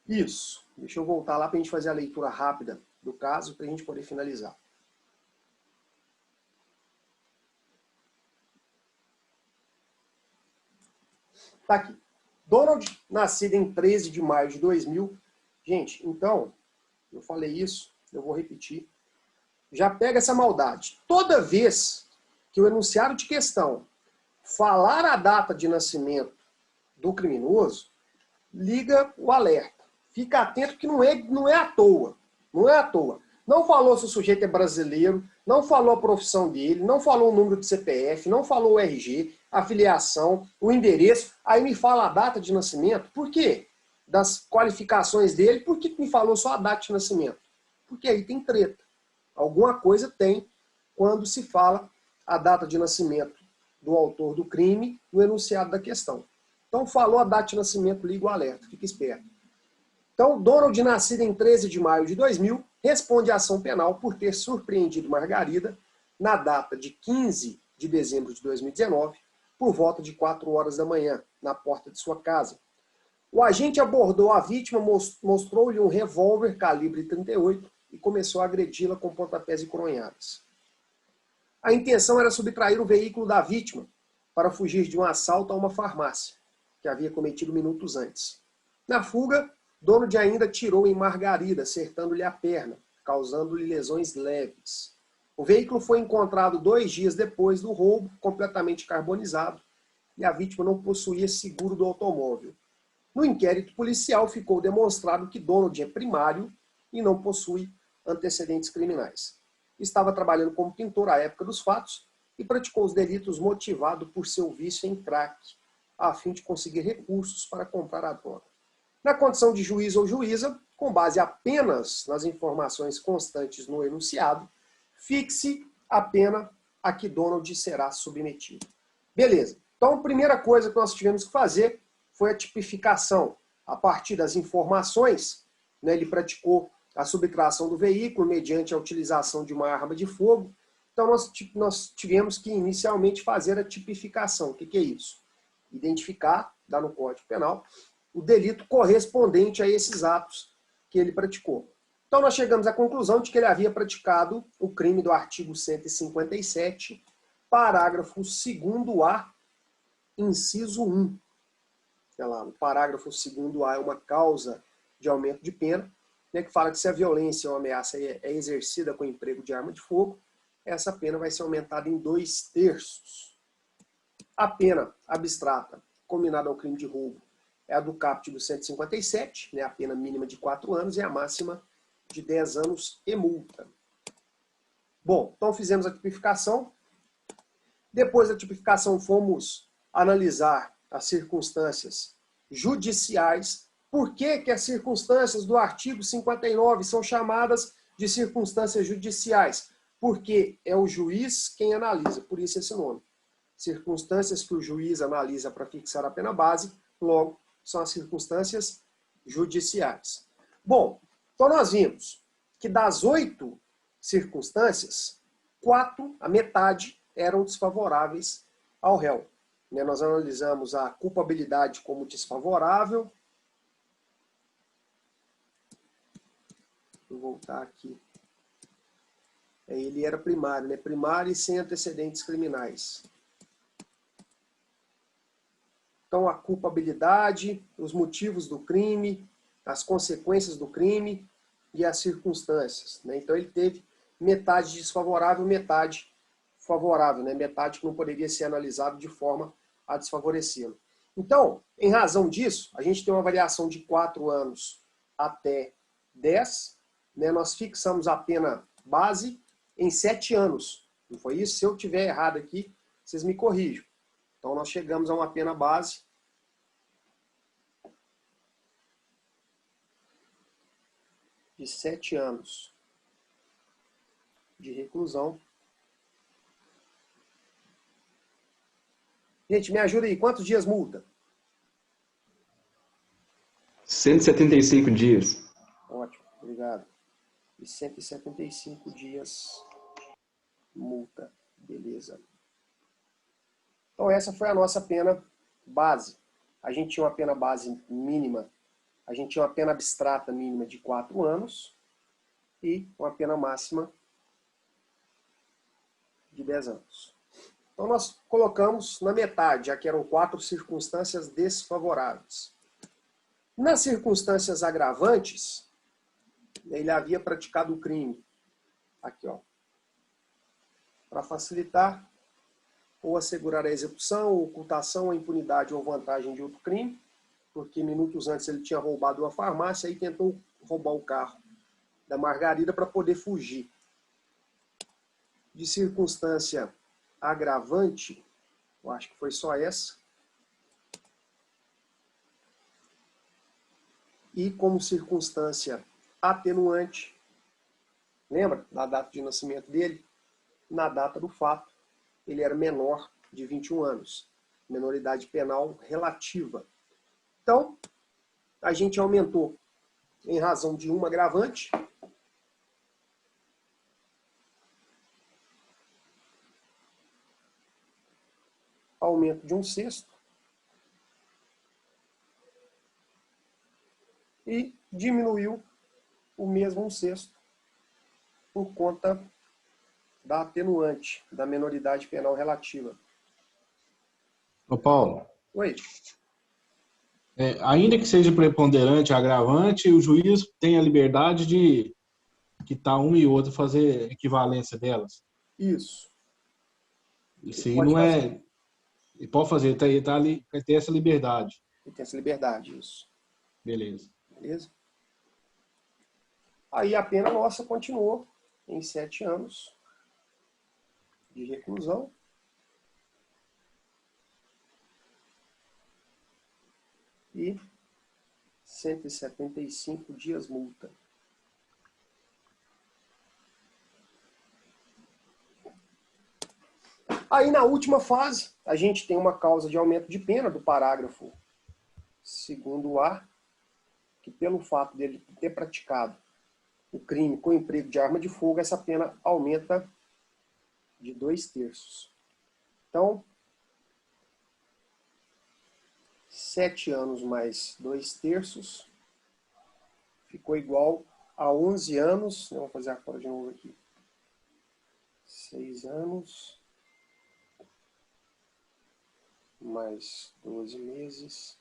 Isso. Deixa eu voltar lá para a gente fazer a leitura rápida do caso, para a gente poder finalizar. Tá aqui. Donald, nascido em 13 de maio de 2000. Gente, então, eu falei isso, eu vou repetir. Já pega essa maldade. Toda vez que o enunciado de questão falar a data de nascimento do criminoso, liga o alerta. Fica atento que não é à toa. Não é à toa. Não falou se o sujeito é brasileiro, não falou a profissão dele, não falou o número de CPF, não falou o RG, a filiação, o endereço. Aí me fala a data de nascimento. Por quê? Das qualificações dele, por que me falou só a data de nascimento? Porque aí tem treta. Alguma coisa tem quando se fala a data de nascimento do autor do crime no enunciado da questão. Então, falou a data de nascimento, liga o alerta, fica esperto. Então, Donald, nascido em 13 de maio de 2000, responde à ação penal por ter surpreendido Margarida na data de 15 de dezembro de 2019, por volta de 4 horas da manhã, na porta de sua casa. O agente abordou a vítima, mostrou-lhe um revólver calibre 38 e começou a agredi-la com pontapés e coronhadas. A intenção era subtrair o veículo da vítima para fugir de um assalto a uma farmácia, que havia cometido minutos antes. Na fuga, Donald ainda atirou em Margarida, acertando-lhe a perna, causando-lhe lesões leves. O veículo foi encontrado 2 dias depois do roubo, completamente carbonizado, e a vítima não possuía seguro do automóvel. No inquérito policial ficou demonstrado que Donald é primário e não possui antecedentes criminais. Estava trabalhando como pintor à época dos fatos e praticou os delitos motivado por seu vício em crack, a fim de conseguir recursos para comprar a droga. Na condição de juiz ou juíza, com base apenas nas informações constantes no enunciado, fixe a pena a que Donald será submetido. Beleza. Então, a primeira coisa que nós tivemos que fazer foi a tipificação. A partir das informações, né, ele praticou a subtração do veículo mediante a utilização de uma arma de fogo. Então, nós tivemos que inicialmente fazer a tipificação. O que é isso? Identificar, dá no Código Penal, o delito correspondente a esses atos que ele praticou. Então, nós chegamos à conclusão de que ele havia praticado o crime do artigo 157, parágrafo 2º-A, inciso 1. Lá, o parágrafo 2º-A é uma causa de aumento de pena, né, que fala que se a violência ou ameaça é exercida com emprego de arma de fogo, essa pena vai ser aumentada em 2/3. A pena abstrata, combinada ao crime de roubo, é a do caput do 157, né, a pena mínima de 4 anos e a máxima de 10 anos e multa. Bom, então fizemos a tipificação. Depois da tipificação, fomos analisar as circunstâncias judiciais. Por que que as circunstâncias do artigo 59 são chamadas de circunstâncias judiciais? Porque é o juiz quem analisa, por isso esse nome. Circunstâncias que o juiz analisa para fixar a pena base, logo, são as circunstâncias judiciais. Bom, então nós vimos que das 8 circunstâncias, 4, a metade, eram desfavoráveis ao réu. Nós analisamos a culpabilidade como desfavorável. Vou voltar aqui. Ele era primário, né? Primário e sem antecedentes criminais. Então, a culpabilidade, os motivos do crime, as consequências do crime e as circunstâncias, né? Então, ele teve metade desfavorável, metade favorável, né? Metade que não poderia ser analisado de forma a desfavorecê-lo. Então, em razão disso, a gente tem uma avaliação de 4 anos até 10, né? Nós fixamos a pena base em 7 anos. Não foi isso? Se eu tiver errado aqui, vocês me corrijam. Então, nós chegamos a uma pena base de 7 anos de reclusão. Gente, me ajuda aí. Quantos dias multa? 175 dias. Ótimo, obrigado. E 175 dias multa. Beleza. Então, essa foi a nossa pena base. A gente tinha uma pena base mínima a gente tinha uma pena abstrata mínima de 4 anos e uma pena máxima de 10 anos. Então, nós colocamos na metade, já que eram 4 circunstâncias desfavoráveis. Nas circunstâncias agravantes, ele havia praticado o crime. Aqui, ó. Para facilitar ou assegurar a execução, ocultação, a impunidade ou vantagem de outro crime, porque minutos antes ele tinha roubado uma farmácia e tentou roubar o carro da Margarida para poder fugir. De circunstância agravante, eu acho que foi só essa. E como circunstância atenuante, lembra da data de nascimento dele? Na data do fato, ele era menor de 21 anos. Menoridade penal relativa. Então, a gente aumentou em razão de uma agravante. Aumento de 1/6. E diminuiu o mesmo 1/6 por conta da atenuante, da menoridade penal relativa. Ô Paulo, Oi. ainda que seja preponderante, agravante, o juiz tem a liberdade de quitar uma e outra, fazer equivalência delas. Isso. Isso aí não é... Ele pode fazer, tá ali, tem essa liberdade. Ele tem essa liberdade, isso. Beleza. Beleza? Aí a pena nossa continuou em 7 anos de reclusão. E 175 dias multa. Aí na última fase, a gente tem uma causa de aumento de pena do parágrafo 2º-A, que pelo fato dele ter praticado o crime com emprego de arma de fogo, essa pena aumenta de 2/3. Então, 7 anos mais 2/3 ficou igual a 11 anos. Vamos fazer a conta de novo aqui. 6 anos mais 12 meses.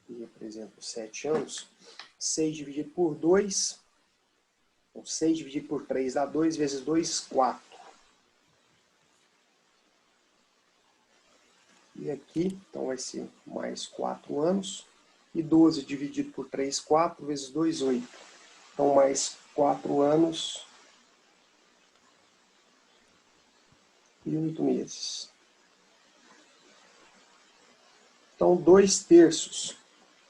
E representa 7 anos. 6 dividido por 2. Então, 6 dividido por 3 dá 2 vezes 2, 4. E aqui, então vai ser mais 4 anos. E 12 dividido por 3, 4 vezes 2, 8. Então, mais 4 anos e 8 meses. Então, 2/3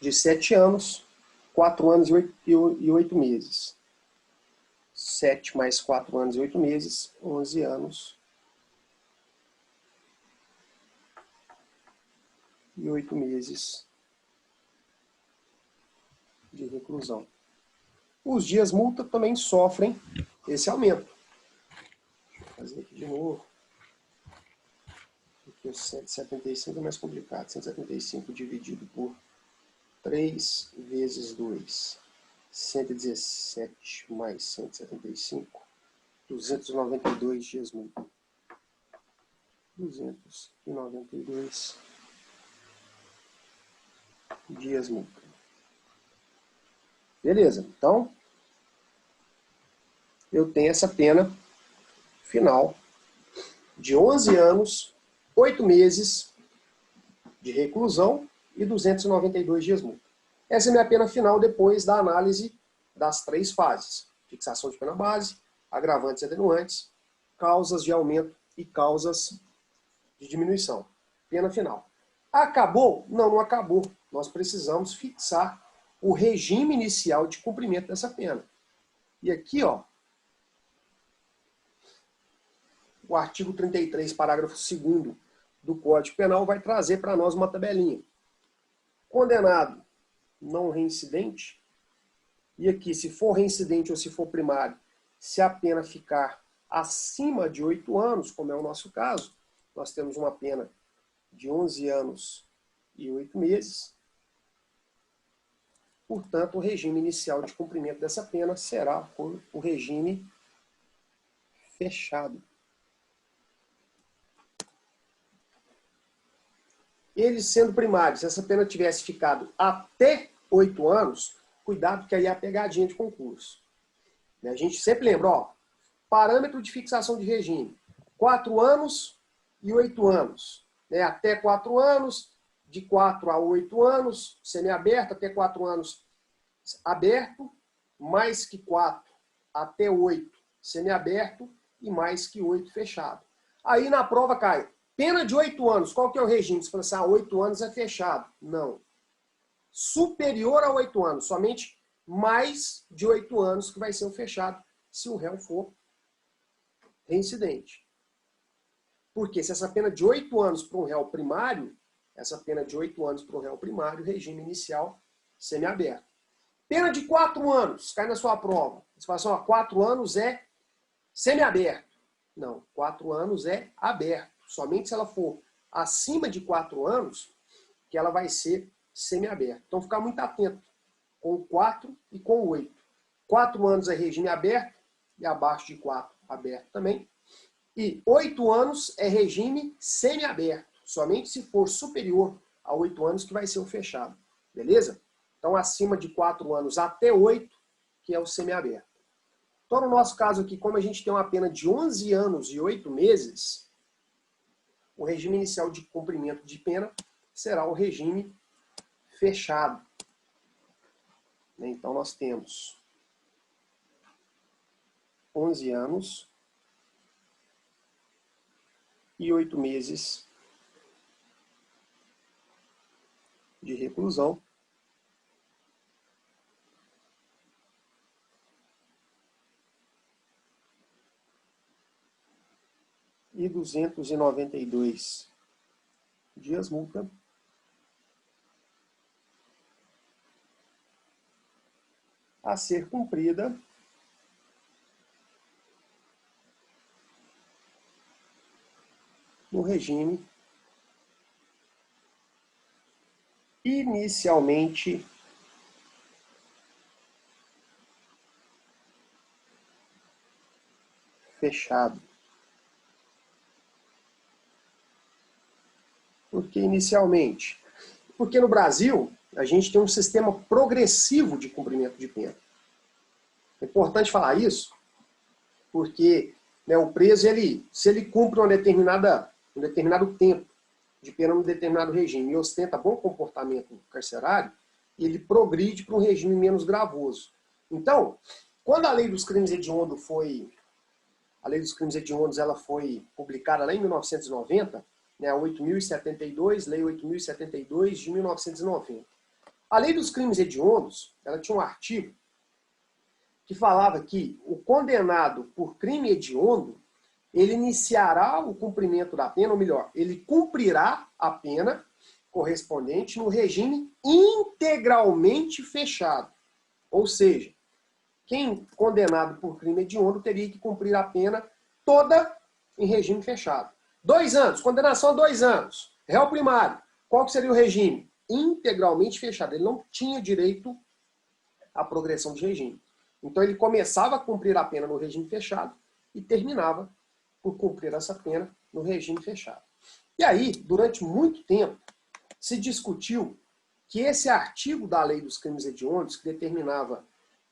de 7 anos, 4 anos e 8 meses. 7 mais 4 anos e 8 meses, 11 anos e 8 meses de reclusão. Os dias multa também sofrem esse aumento. Deixa eu fazer aqui de novo. Porque o 175 é mais complicado. 175 dividido por 3 vezes 2. 117 mais 175. 292 dias multa. 292 dias multa. Beleza, então eu tenho essa pena final de 11 anos, 8 meses de reclusão e 292 dias multa. Essa é a minha pena final depois da análise das 3 fases. Fixação de pena base, agravantes e atenuantes, causas de aumento e causas de diminuição. Pena final. Acabou? Não, não acabou. Nós precisamos fixar o regime inicial de cumprimento dessa pena. E aqui, ó, o artigo 33, parágrafo 2º do Código Penal vai trazer para nós uma tabelinha. Condenado não reincidente, e aqui, se for reincidente ou se for primário, se a pena ficar acima de 8 anos, como é o nosso caso, nós temos uma pena de 11 anos e 8 meses. Portanto, o regime inicial de cumprimento dessa pena será o regime fechado. Ele sendo primário, se essa pena tivesse ficado até 8 anos, cuidado que aí é a pegadinha de concurso. A gente sempre lembra, ó, parâmetro de fixação de regime, 4 anos e 8 anos. Até 4 anos, de 4 a 8 anos, semiaberto, até 4 anos aberto, mais que 4 até 8 semiaberto e mais que 8 fechado. Aí na prova cai, pena de 8 anos, qual que é o regime? Você fala assim, 8 anos é fechado. Não. Superior a 8 anos, somente mais de 8 anos que vai ser o fechado, se o réu for reincidente. Porque se essa pena de 8 anos para um réu primário, essa pena de 8 anos para o réu primário, regime inicial semiaberto. Pena de 4 anos, cai na sua prova. Você fala assim, ó, 4 anos é semiaberto. Não, 4 anos é aberto. Somente se ela for acima de 4 anos, que ela vai ser semiaberto. Então, ficar muito atento com o 4 e com o 8. 4 anos é regime aberto, e abaixo de 4, aberto também. E 8 anos é regime semiaberto. Somente se for superior a 8 anos que vai ser o fechado. Beleza? Então, acima de 4 anos até 8, que é o semiaberto. Então, no nosso caso aqui, como a gente tem uma pena de 11 anos e 8 meses, o regime inicial de cumprimento de pena será o regime fechado. Então, nós temos 11 anos e 8 meses de reclusão. E 292 dias multa. A ser cumprida no regime inicialmente fechado. Por que inicialmente? Porque no Brasil, a gente tem um sistema progressivo de cumprimento de pena. É importante falar isso, porque o preso, se ele cumpre um determinado tempo de pena num determinado regime e ostenta bom comportamento carcerário, ele progride para um regime menos gravoso. Então, quando a lei dos crimes hediondos ela foi publicada lá em 1990, a 8.072, Lei 8.072 de 1990. A Lei dos Crimes Hediondos, ela tinha um artigo que falava que o condenado por crime hediondo, ele iniciará o cumprimento da pena, ou melhor, ele cumprirá a pena correspondente no regime integralmente fechado. Ou seja, quem condenado por crime hediondo teria que cumprir a pena toda em regime fechado. 2 anos, condenação a 2 anos. Réu primário, qual que seria o regime? Integralmente fechado. Ele não tinha direito à progressão de regime. Então ele começava a cumprir a pena no regime fechado e terminava por cumprir essa pena no regime fechado. E aí, durante muito tempo, se discutiu que esse artigo da Lei dos Crimes Hediondos, que determinava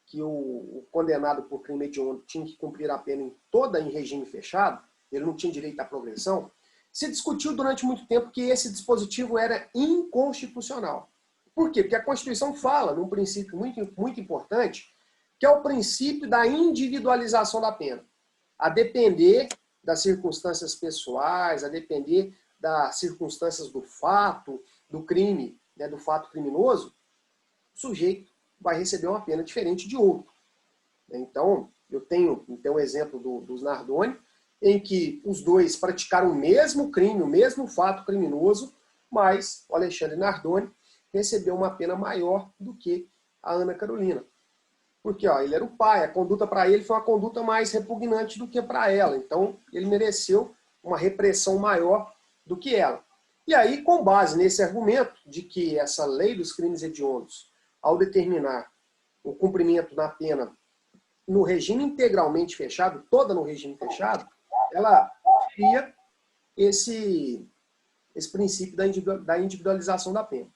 que o condenado por crime hediondo tinha que cumprir a pena toda em regime fechado, ele não tinha direito à progressão, se discutiu durante muito tempo que esse dispositivo era inconstitucional. Por quê? Porque a Constituição fala num princípio muito importante, que é o princípio da individualização da pena. A depender das circunstâncias pessoais, a depender das circunstâncias do fato, do crime, do fato criminoso, o sujeito vai receber uma pena diferente de outro. Então, eu tenho um exemplo dos Nardoni, em que os dois praticaram o mesmo crime, o mesmo fato criminoso, mas o Alexandre Nardoni recebeu uma pena maior do que a Ana Carolina. Porque ele era o pai, a conduta para ele foi uma conduta mais repugnante do que para ela. Então, ele mereceu uma repressão maior do que ela. E aí, com base nesse argumento de que essa lei dos crimes hediondos ao determinar o cumprimento da pena no regime integralmente fechado, toda no regime fechado, ela cria esse princípio da individualização da pena.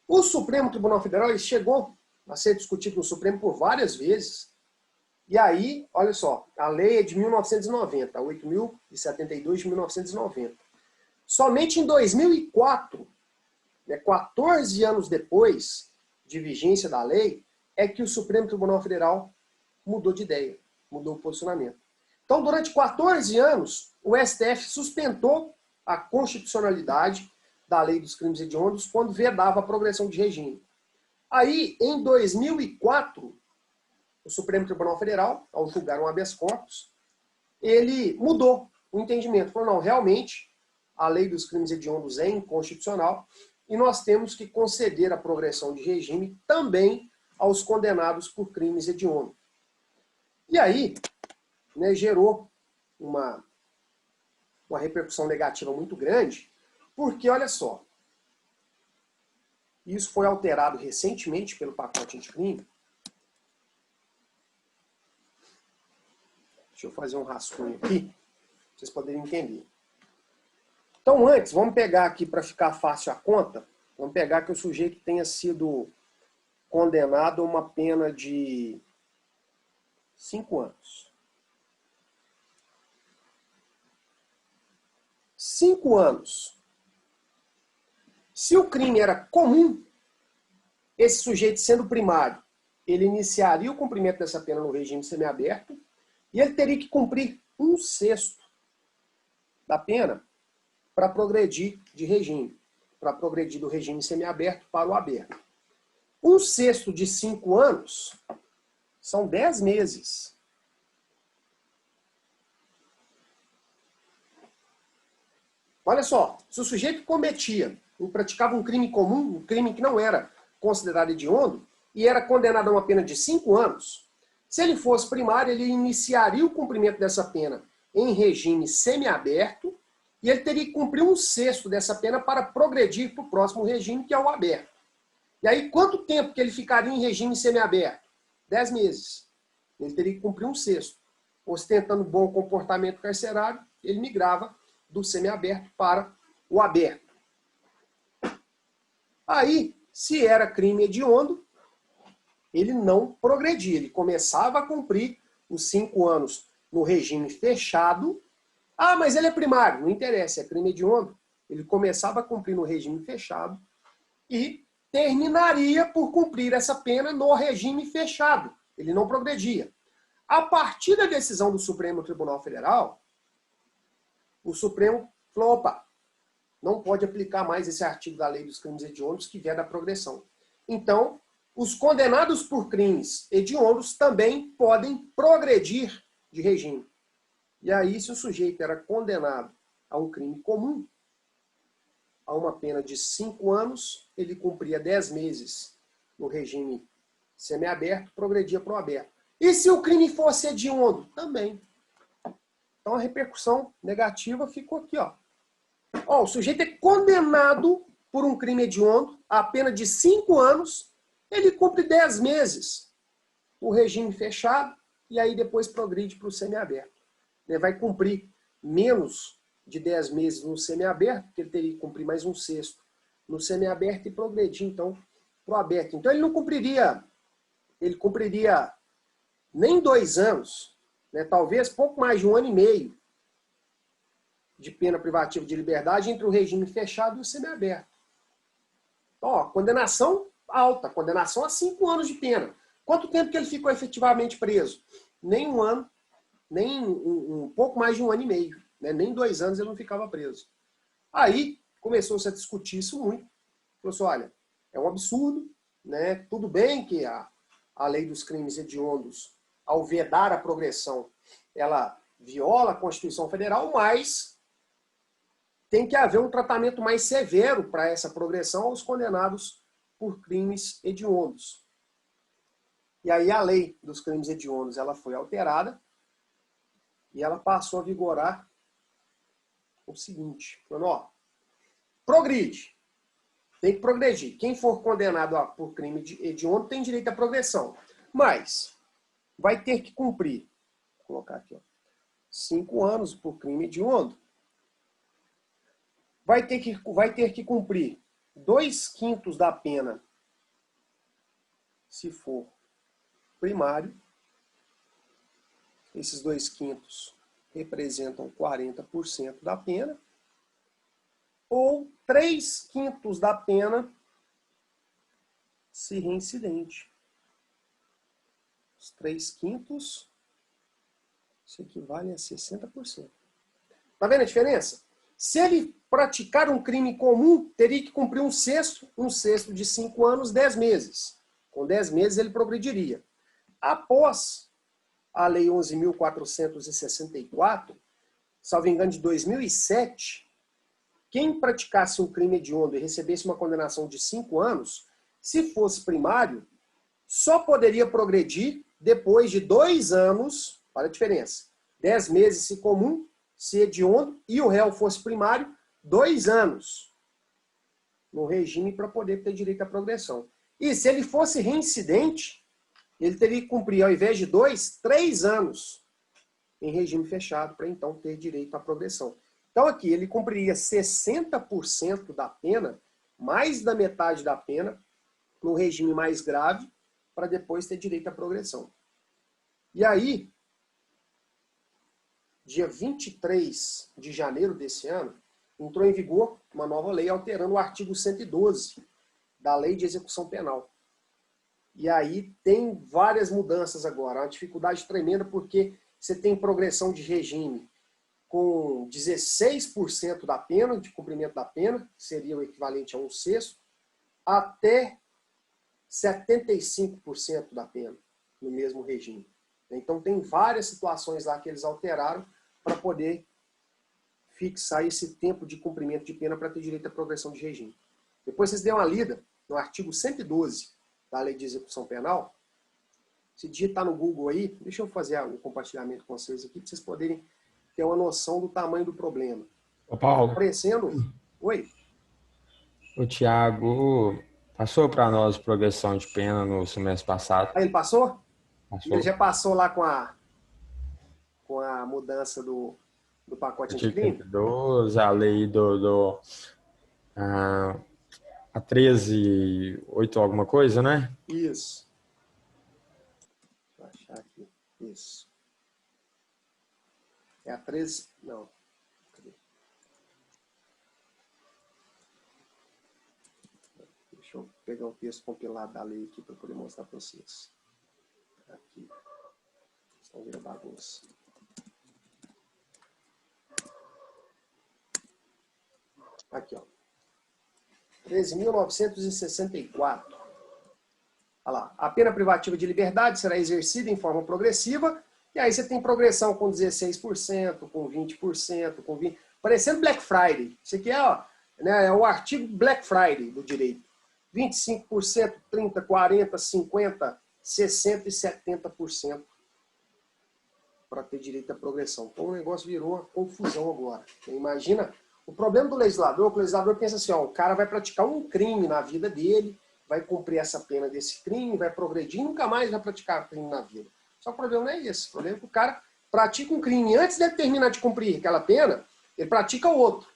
O Supremo Tribunal Federal ele chegou a ser discutido no Supremo por várias vezes. E aí, olha só, a lei é de 1990, 8.072 de 1990. Somente em 2004, 14 anos depois de vigência da lei, é que o Supremo Tribunal Federal mudou de ideia, mudou o posicionamento. Então, durante 14 anos, o STF sustentou a constitucionalidade da lei dos crimes hediondos quando vedava a progressão de regime. Aí, em 2004, o Supremo Tribunal Federal, ao julgar um habeas corpus, ele mudou o entendimento. Falou, não, realmente, a lei dos crimes hediondos é inconstitucional e nós temos que conceder a progressão de regime também aos condenados por crimes hediondos. E aí, gerou uma repercussão negativa muito grande, porque, olha só, isso foi alterado recentemente pelo pacote anticrime. Deixa eu fazer um rascunho aqui, para vocês poderem entender. Então, antes, vamos pegar aqui para ficar fácil a conta, vamos pegar que o sujeito tenha sido condenado a uma pena de 5 anos. 5 anos. Se o crime era comum, esse sujeito sendo primário, ele iniciaria o cumprimento dessa pena no regime semiaberto e ele teria que cumprir 1/6 da pena para progredir de regime, para progredir do regime semiaberto para o aberto. 1/6 de 5 anos são 10 meses. Olha só, se o sujeito cometia, praticava um crime comum, um crime que não era considerado hediondo, e era condenado a uma pena de 5 anos, se ele fosse primário, ele iniciaria o cumprimento dessa pena em regime semiaberto, e ele teria que cumprir 1/6 dessa pena para progredir para o próximo regime, que é o aberto. E aí, quanto tempo que ele ficaria em regime semiaberto? 10 meses. Ele teria que cumprir 1/6. Ostentando bom comportamento carcerário, ele migrava do semiaberto para o aberto. Aí, se era crime hediondo, ele não progredia. Ele começava a cumprir os 5 anos no regime fechado. Ah, mas ele é primário. Não interessa, é crime hediondo. Ele começava a cumprir no regime fechado e terminaria por cumprir essa pena no regime fechado. Ele não progredia. A partir da decisão do Supremo Tribunal Federal, o Supremo falou, opa, não pode aplicar mais esse artigo da lei dos crimes hediondos que veda a progressão. Então, os condenados por crimes hediondos também podem progredir de regime. E aí, se o sujeito era condenado a um crime comum, a uma pena de 5 anos, ele cumpria 10 meses no regime semiaberto, progredia para o aberto. E se o crime fosse hediondo? Também. Então a repercussão negativa ficou aqui, ó. Ó, o sujeito é condenado por um crime hediondo a pena de 5 anos, ele cumpre 10 meses o regime fechado e aí depois progride para o semiaberto. Ele vai cumprir menos de 10 meses no semiaberto, porque ele teria que cumprir mais 1/6 no semiaberto e progredir, então, para o aberto. Então ele não cumpriria, ele cumpriria nem 2 anos, né, talvez pouco mais de 1 ano e meio de pena privativa de liberdade entre o regime fechado e o semiaberto. Então, ó, condenação alta, condenação a 5 anos de pena. Quanto tempo que ele ficou efetivamente preso? Nem 1 ano, nem um pouco mais de 1 ano e meio. Né? Nem 2 anos ele não ficava preso. Aí começou-se a discutir isso muito. Falou assim, olha, é um absurdo, né? Tudo bem que a lei dos crimes hediondos, ao vedar a progressão, ela viola a Constituição Federal, mas tem que haver um tratamento mais severo para essa progressão aos condenados por crimes hediondos. E aí a lei dos crimes hediondos ela foi alterada e ela passou a vigorar o seguinte, falando, ó, progride. Tem que progredir. Quem for condenado por crime hediondo tem direito à progressão. Mas vai ter que cumprir, vou colocar aqui, ó, 5 anos por crime hediondo. Vai ter que cumprir 2/5 da pena se for primário. Esses 2/5 representam 40% da pena. Ou 3/5 da pena se reincidente. Os 3/5 se equivalem a 60%. Tá vendo a diferença? Se ele praticar um crime comum, teria que cumprir um sexto de 5 anos, 10 meses. Com 10 meses ele progrediria. Após a Lei 11.464, salvo engano, de 2007, quem praticasse um crime hediondo e recebesse uma condenação de 5 anos, se fosse primário, só poderia progredir depois de 2 anos, olha a diferença, 10 meses se comum, se hediondo, e o réu fosse primário, 2 anos no regime para poder ter direito à progressão. E se ele fosse reincidente, ele teria que cumprir, ao invés de 2, 3 anos em regime fechado para então ter direito à progressão. Então aqui ele cumpriria 60% da pena, mais da metade da pena, no regime mais grave, para depois ter direito à progressão. E aí, dia 23 de janeiro desse ano, entrou em vigor uma nova lei alterando o artigo 112 da Lei de Execução Penal. E aí tem várias mudanças agora, uma dificuldade tremenda porque você tem progressão de regime com 16% da pena, de cumprimento da pena, que seria o equivalente a 1/6, até 75% da pena no mesmo regime. Então tem várias situações lá que eles alteraram para poder fixar esse tempo de cumprimento de pena para ter direito à progressão de regime. Depois vocês dêem uma lida no artigo 112 da Lei de Execução Penal. Se digitar no Google aí, deixa eu fazer o compartilhamento com vocês aqui, para vocês poderem ter uma noção do tamanho do problema. Ô, Paulo. Aparecendo... Oi? O Thiago passou para nós progressão de pena no semestre passado. Aí ele passou? Passou. Ele já passou lá com a mudança do pacote anticrime? 32, a lei a 13.8 alguma coisa, né? Isso. Deixa eu achar aqui. Isso. É a 13... Não. Cadê? Deixa eu pegar o texto compilado da lei aqui para poder mostrar para vocês. Aqui. Estão vendo a bagunça. Aqui, ó. 13.964. Olha lá. A pena privativa de liberdade será exercida em forma progressiva. E aí você tem progressão com 16%, com 20%, com 20%. Parecendo Black Friday. Isso aqui é, ó, né, é o artigo Black Friday do direito. 25%, 30%, 40%, 50%, 60% e 70% para ter direito à progressão. Então o negócio virou uma confusão agora. Você imagina, o problema do legislador é que o legislador pensa assim, ó, o cara vai praticar um crime na vida dele, vai cumprir essa pena desse crime, vai progredir e nunca mais vai praticar crime na vida. Só que o problema não é esse. O problema é que o cara pratica um crime. Antes de ele terminar de cumprir aquela pena, ele pratica outro.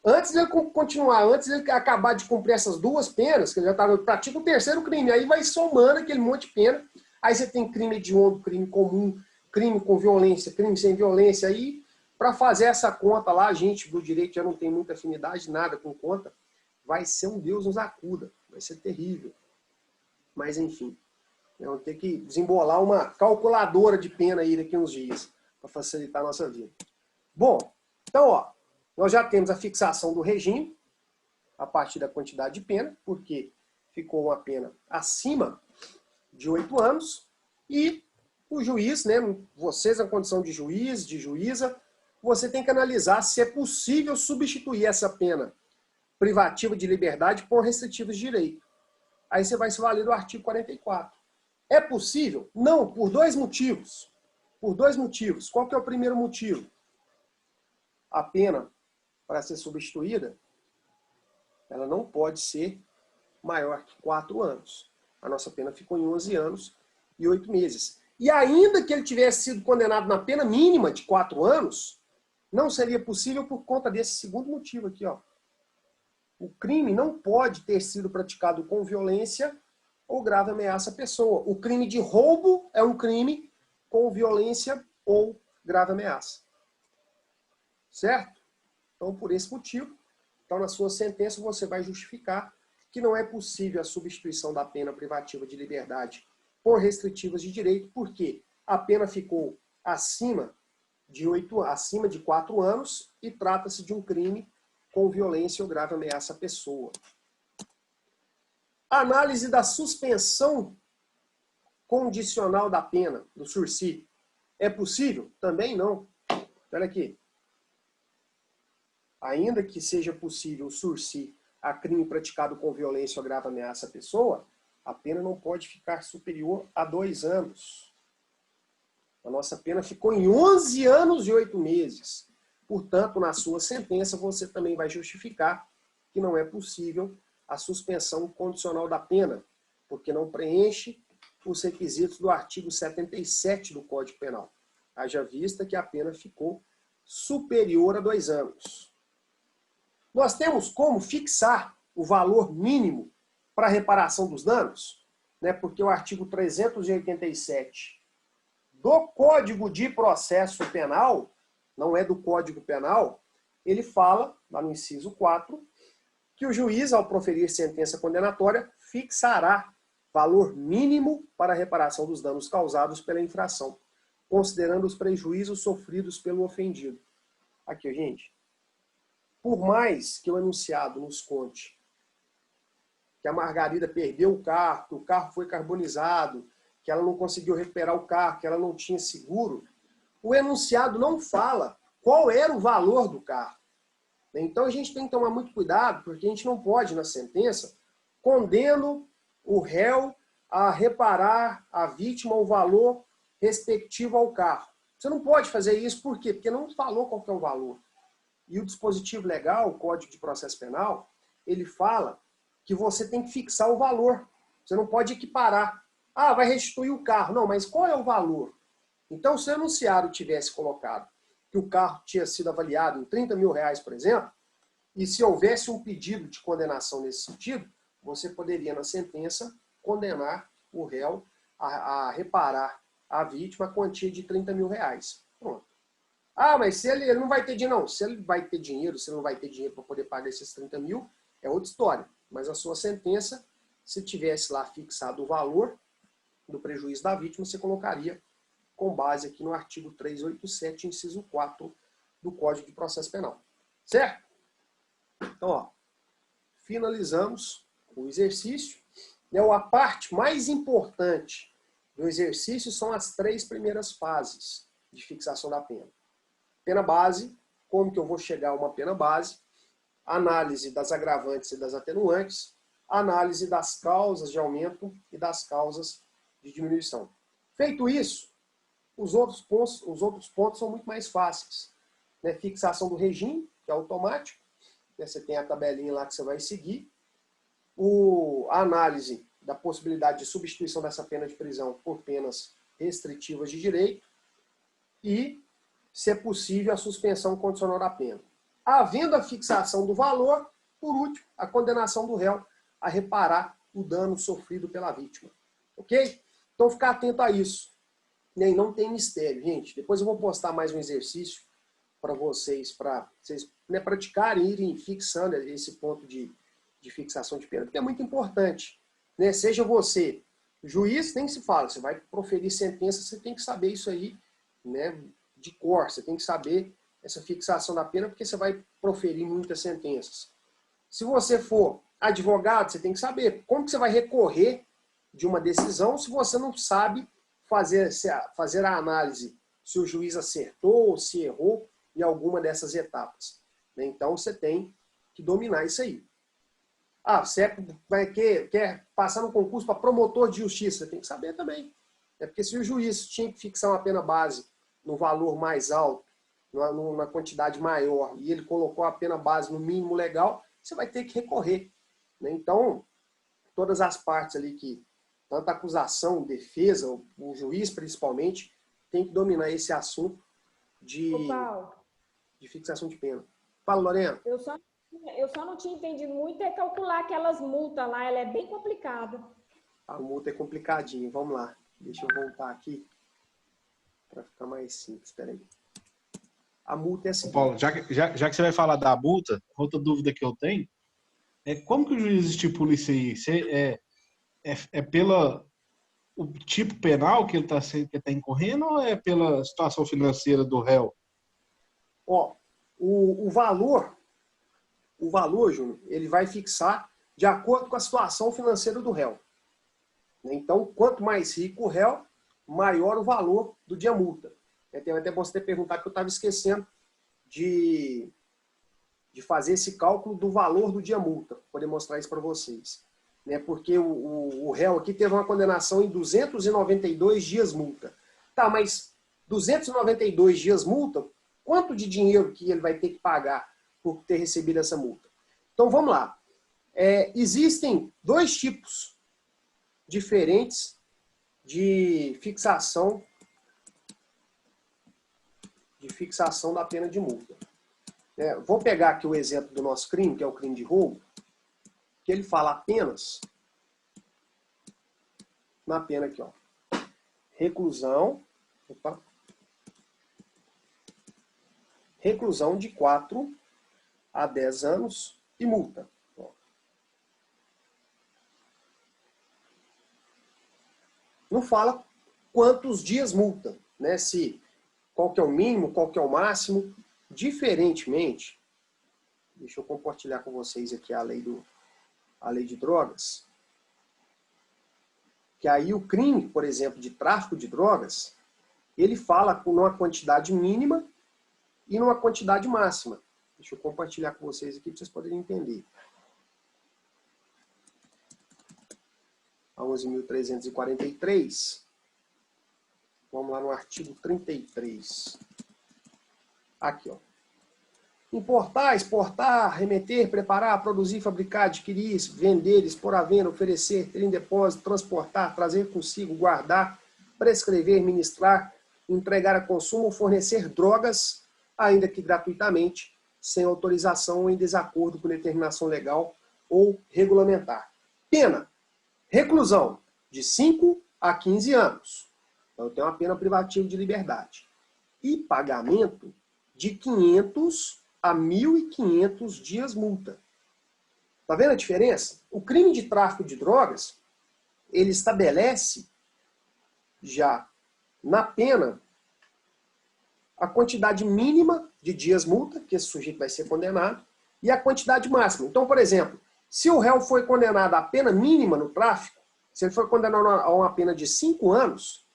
Antes de ele continuar, antes de ele acabar de cumprir essas 2 penas, que ele já pratica o 3º crime, aí vai somando aquele monte de pena. Aí você tem crime hediondo, crime comum, crime com violência, crime sem violência. Aí, para fazer essa conta lá, a gente do direito já não tem muita afinidade, nada com conta. Vai ser um Deus nos acuda. Vai ser terrível. Mas, enfim. Vamos ter que desembolar uma calculadora de pena aí daqui a uns dias, para facilitar a nossa vida. Bom, então, ó, nós já temos a fixação do regime, a partir da quantidade de pena, porque ficou uma pena acima de 8 anos, e o juiz, né, vocês na condição de juiz, de juíza, você tem que analisar se é possível substituir essa pena privativa de liberdade por restritiva de direito. Aí você vai se valer do artigo 44. É possível? Não, por 2 motivos. Por 2 motivos. Qual que é o primeiro motivo? A pena, para ser substituída, ela não pode ser maior que 4 anos. A nossa pena ficou em 11 anos e 8 meses. E ainda que ele tivesse sido condenado na pena mínima de 4 anos, não seria possível por conta desse segundo motivo aqui, ó. O crime não pode ter sido praticado com violência ou grave ameaça à pessoa. O crime de roubo é um crime com violência ou grave ameaça. Certo? Então, por esse motivo, então, na sua sentença, você vai justificar que não é possível a substituição da pena privativa de liberdade por restritivas de direito, porque a pena ficou acima de 4 anos e trata-se de um crime com violência ou grave ameaça à pessoa. Análise da suspensão condicional da pena, do sursi. É possível? Também não. Olha aqui. Ainda que seja possível o sursi a crime praticado com violência ou grave ameaça à pessoa, a pena não pode ficar superior a 2 anos. A nossa pena ficou em 11 anos e 8 meses. Portanto, na sua sentença, você também vai justificar que não é possível a suspensão condicional da pena, porque não preenche os requisitos do artigo 77 do Código Penal. Haja vista que a pena ficou superior a 2 anos. Nós temos como fixar o valor mínimo para reparação dos danos, né? Porque o artigo 387 do Código de Processo Penal, não é do Código Penal, ele fala, lá no inciso 4, que o juiz, ao proferir sentença condenatória, fixará valor mínimo para a reparação dos danos causados pela infração, considerando os prejuízos sofridos pelo ofendido. Aqui, gente. Por mais que o enunciado nos conte que a Margarida perdeu o carro, que o carro foi carbonizado, que ela não conseguiu recuperar o carro, que ela não tinha seguro, o enunciado não fala qual era o valor do carro. Então a gente tem que tomar muito cuidado, porque a gente não pode, na sentença, condeno o réu a reparar a vítima o valor respectivo ao carro. Você não pode fazer isso, por quê? Porque não falou qual que é o valor. E o dispositivo legal, o Código de Processo Penal, ele fala que você tem que fixar o valor. Você não pode equiparar. Ah, vai restituir o carro. Não, mas qual é o valor? Então, se o enunciado tivesse colocado que o carro tinha sido avaliado em 30 mil reais, por exemplo, e se houvesse um pedido de condenação nesse sentido, você poderia, na sentença, condenar o réu a reparar a vítima a quantia de 30 mil reais. Pronto. Ah, mas se ele não vai ter dinheiro, não. Se ele vai ter dinheiro, se ele não vai ter dinheiro para poder pagar esses 30 mil, é outra história. Mas a sua sentença, se tivesse lá fixado o valor do prejuízo da vítima, você colocaria com base aqui no artigo 387, inciso 4 do Código de Processo Penal. Certo? Então, ó, finalizamos o exercício. A parte mais importante do exercício são as 3 primeiras fases de fixação da pena. Pena base, como que eu vou chegar a uma pena base, análise das agravantes e das atenuantes, análise das causas de aumento e das causas de diminuição. Feito isso, os outros pontos são muito mais fáceis. Né? Fixação do regime, que é automático, né? Você tem a tabelinha lá que você vai seguir, a análise da possibilidade de substituição dessa pena de prisão por penas restritivas de direito e, se é possível, a suspensão condicional da pena. Havendo a fixação do valor, por último, a condenação do réu a reparar o dano sofrido pela vítima. Ok? Então, ficar atento a isso. E não tem mistério, gente. Depois eu vou postar mais um exercício para vocês praticarem, irem fixando esse ponto de fixação de pena, porque é muito importante. Né? Seja você juiz, nem se fala, você vai proferir sentença, você tem que saber isso aí, né, de cor, você tem que saber essa fixação da pena, porque você vai proferir muitas sentenças. Se você for advogado, você tem que saber como que você vai recorrer de uma decisão se você não sabe fazer a análise se o juiz acertou ou se errou em alguma dessas etapas. Então você tem que dominar isso aí. Ah, você quer passar no concurso para promotor de justiça, você tem que saber também. É porque se o juiz tinha que fixar uma pena base no valor mais alto, numa quantidade maior, e ele colocou a pena base no mínimo legal, você vai ter que recorrer. Então, todas as partes ali que, tanto a acusação, defesa, o juiz principalmente, tem que dominar esse assunto Ô, Paulo, de fixação de pena. Fala, Lorena. eu só não tinha entendido muito é calcular aquelas multas lá, ela é bem complicada. A multa é complicadinha, vamos lá. Deixa eu voltar aqui para ficar mais simples, espera aí. A multa é assim. Paulo, já que você vai falar da multa, outra dúvida que eu tenho é como que o juiz estipula isso aí? É pelo o tipo penal que ele está incorrendo ou é pela situação financeira do réu? Ó, o valor, Júnior, ele vai fixar de acordo com a situação financeira do réu. Então, quanto mais rico o réu, maior o valor do dia multa. É até bom você ter perguntado, que eu estava esquecendo de fazer esse cálculo do valor do dia multa, para poder mostrar isso para vocês. Né? Porque o réu aqui teve uma condenação em 292 dias multa. Tá, mas 292 dias multa, quanto de dinheiro que ele vai ter que pagar por ter recebido essa multa? Então, vamos lá. Existem dois tipos diferentes de fixação da pena de multa. Vou pegar aqui o exemplo do nosso crime, que é o crime de roubo, que ele fala apenas na pena aqui, ó, reclusão de 4 a 10 anos e multa. Ó. Não fala quantos dias multa, né? Qual que é o mínimo, qual que é o máximo. Diferentemente, deixa eu compartilhar com vocês aqui a lei de drogas, que aí o crime, por exemplo, de tráfico de drogas, ele fala numa quantidade mínima e numa quantidade máxima. Deixa eu compartilhar com vocês aqui para vocês poderem entender. A 11.343. Vamos lá no artigo 33. Aqui, ó. Importar, exportar, remeter, preparar, produzir, fabricar, adquirir, vender, expor à venda, oferecer, ter em depósito, transportar, trazer consigo, guardar, prescrever, ministrar, entregar a consumo ou fornecer drogas, ainda que gratuitamente, sem autorização ou em desacordo com determinação legal ou regulamentar. Pena: reclusão de 5 a 15 anos. Então tem uma pena privativa de liberdade. E pagamento de 500 a 1.500 dias multa. Tá vendo a diferença? O crime de tráfico de drogas, ele estabelece já na pena a quantidade mínima de dias multa, que esse sujeito vai ser condenado, e a quantidade máxima. Então, por exemplo, se o réu foi condenado à pena mínima no tráfico, se ele foi condenado a uma pena de 5 anos,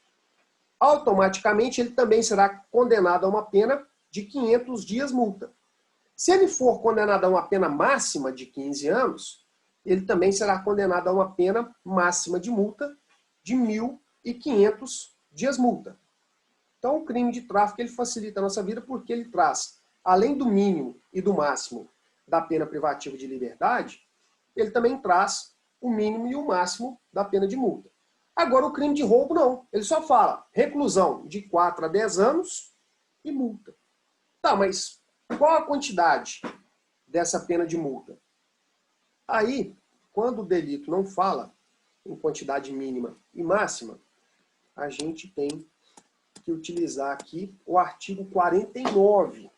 automaticamente ele também será condenado a uma pena de 500 dias multa. Se ele for condenado a uma pena máxima de 15 anos, ele também será condenado a uma pena máxima de multa de 1.500 dias multa. Então, o crime de tráfico ele facilita a nossa vida porque ele traz, além do mínimo e do máximo da pena privativa de liberdade, ele também traz o mínimo e o máximo da pena de multa. Agora, o crime de roubo, não. Ele só fala reclusão de 4 a 10 anos e multa. Tá, mas qual a quantidade dessa pena de multa? Aí, quando o delito não fala em quantidade mínima e máxima, a gente tem que utilizar aqui o artigo 49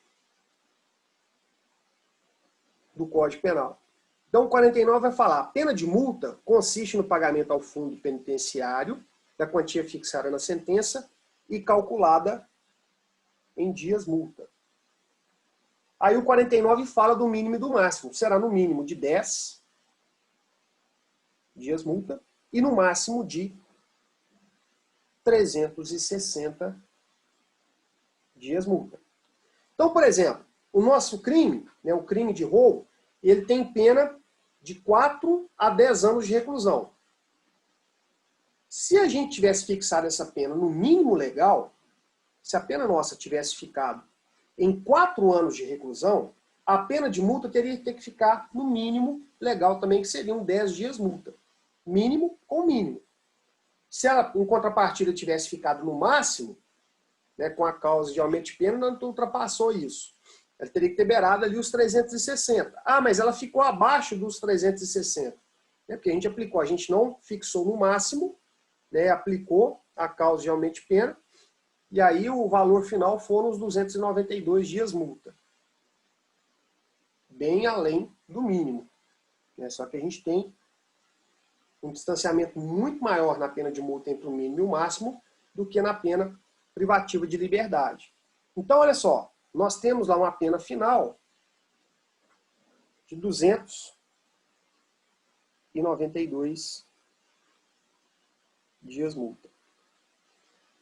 do Código Penal. Então, o 49 vai falar: a pena de multa consiste no pagamento ao fundo penitenciário da quantia fixada na sentença e calculada em dias multa. Aí o 49 fala do mínimo e do máximo. Será no mínimo de 10 dias multa e no máximo de 360 dias multa. Então, por exemplo, o nosso crime, né, o crime de roubo, ele tem pena de 4 a 10 anos de reclusão. Se a gente tivesse fixado essa pena no mínimo legal, se a pena nossa tivesse ficado em 4 anos de reclusão, a pena de multa teria que ficar no mínimo legal também, que seriam 10 dias multa. mínimo ou mínimo. Se ela, em contrapartida, tivesse ficado no máximo, né, com a causa de aumento de pena, não ultrapassou isso. Ela teria que ter beirado ali os 360. Ah, mas ela ficou abaixo dos 360. Né, porque a gente não fixou no máximo, né, aplicou a causa de aumento de pena, e aí o valor final foram os 292 dias multa. Bem além do mínimo. Né, só que a gente tem um distanciamento muito maior na pena de multa entre o mínimo e o máximo do que na pena privativa de liberdade. Então, olha só, nós temos lá uma pena final de 292 dias multa.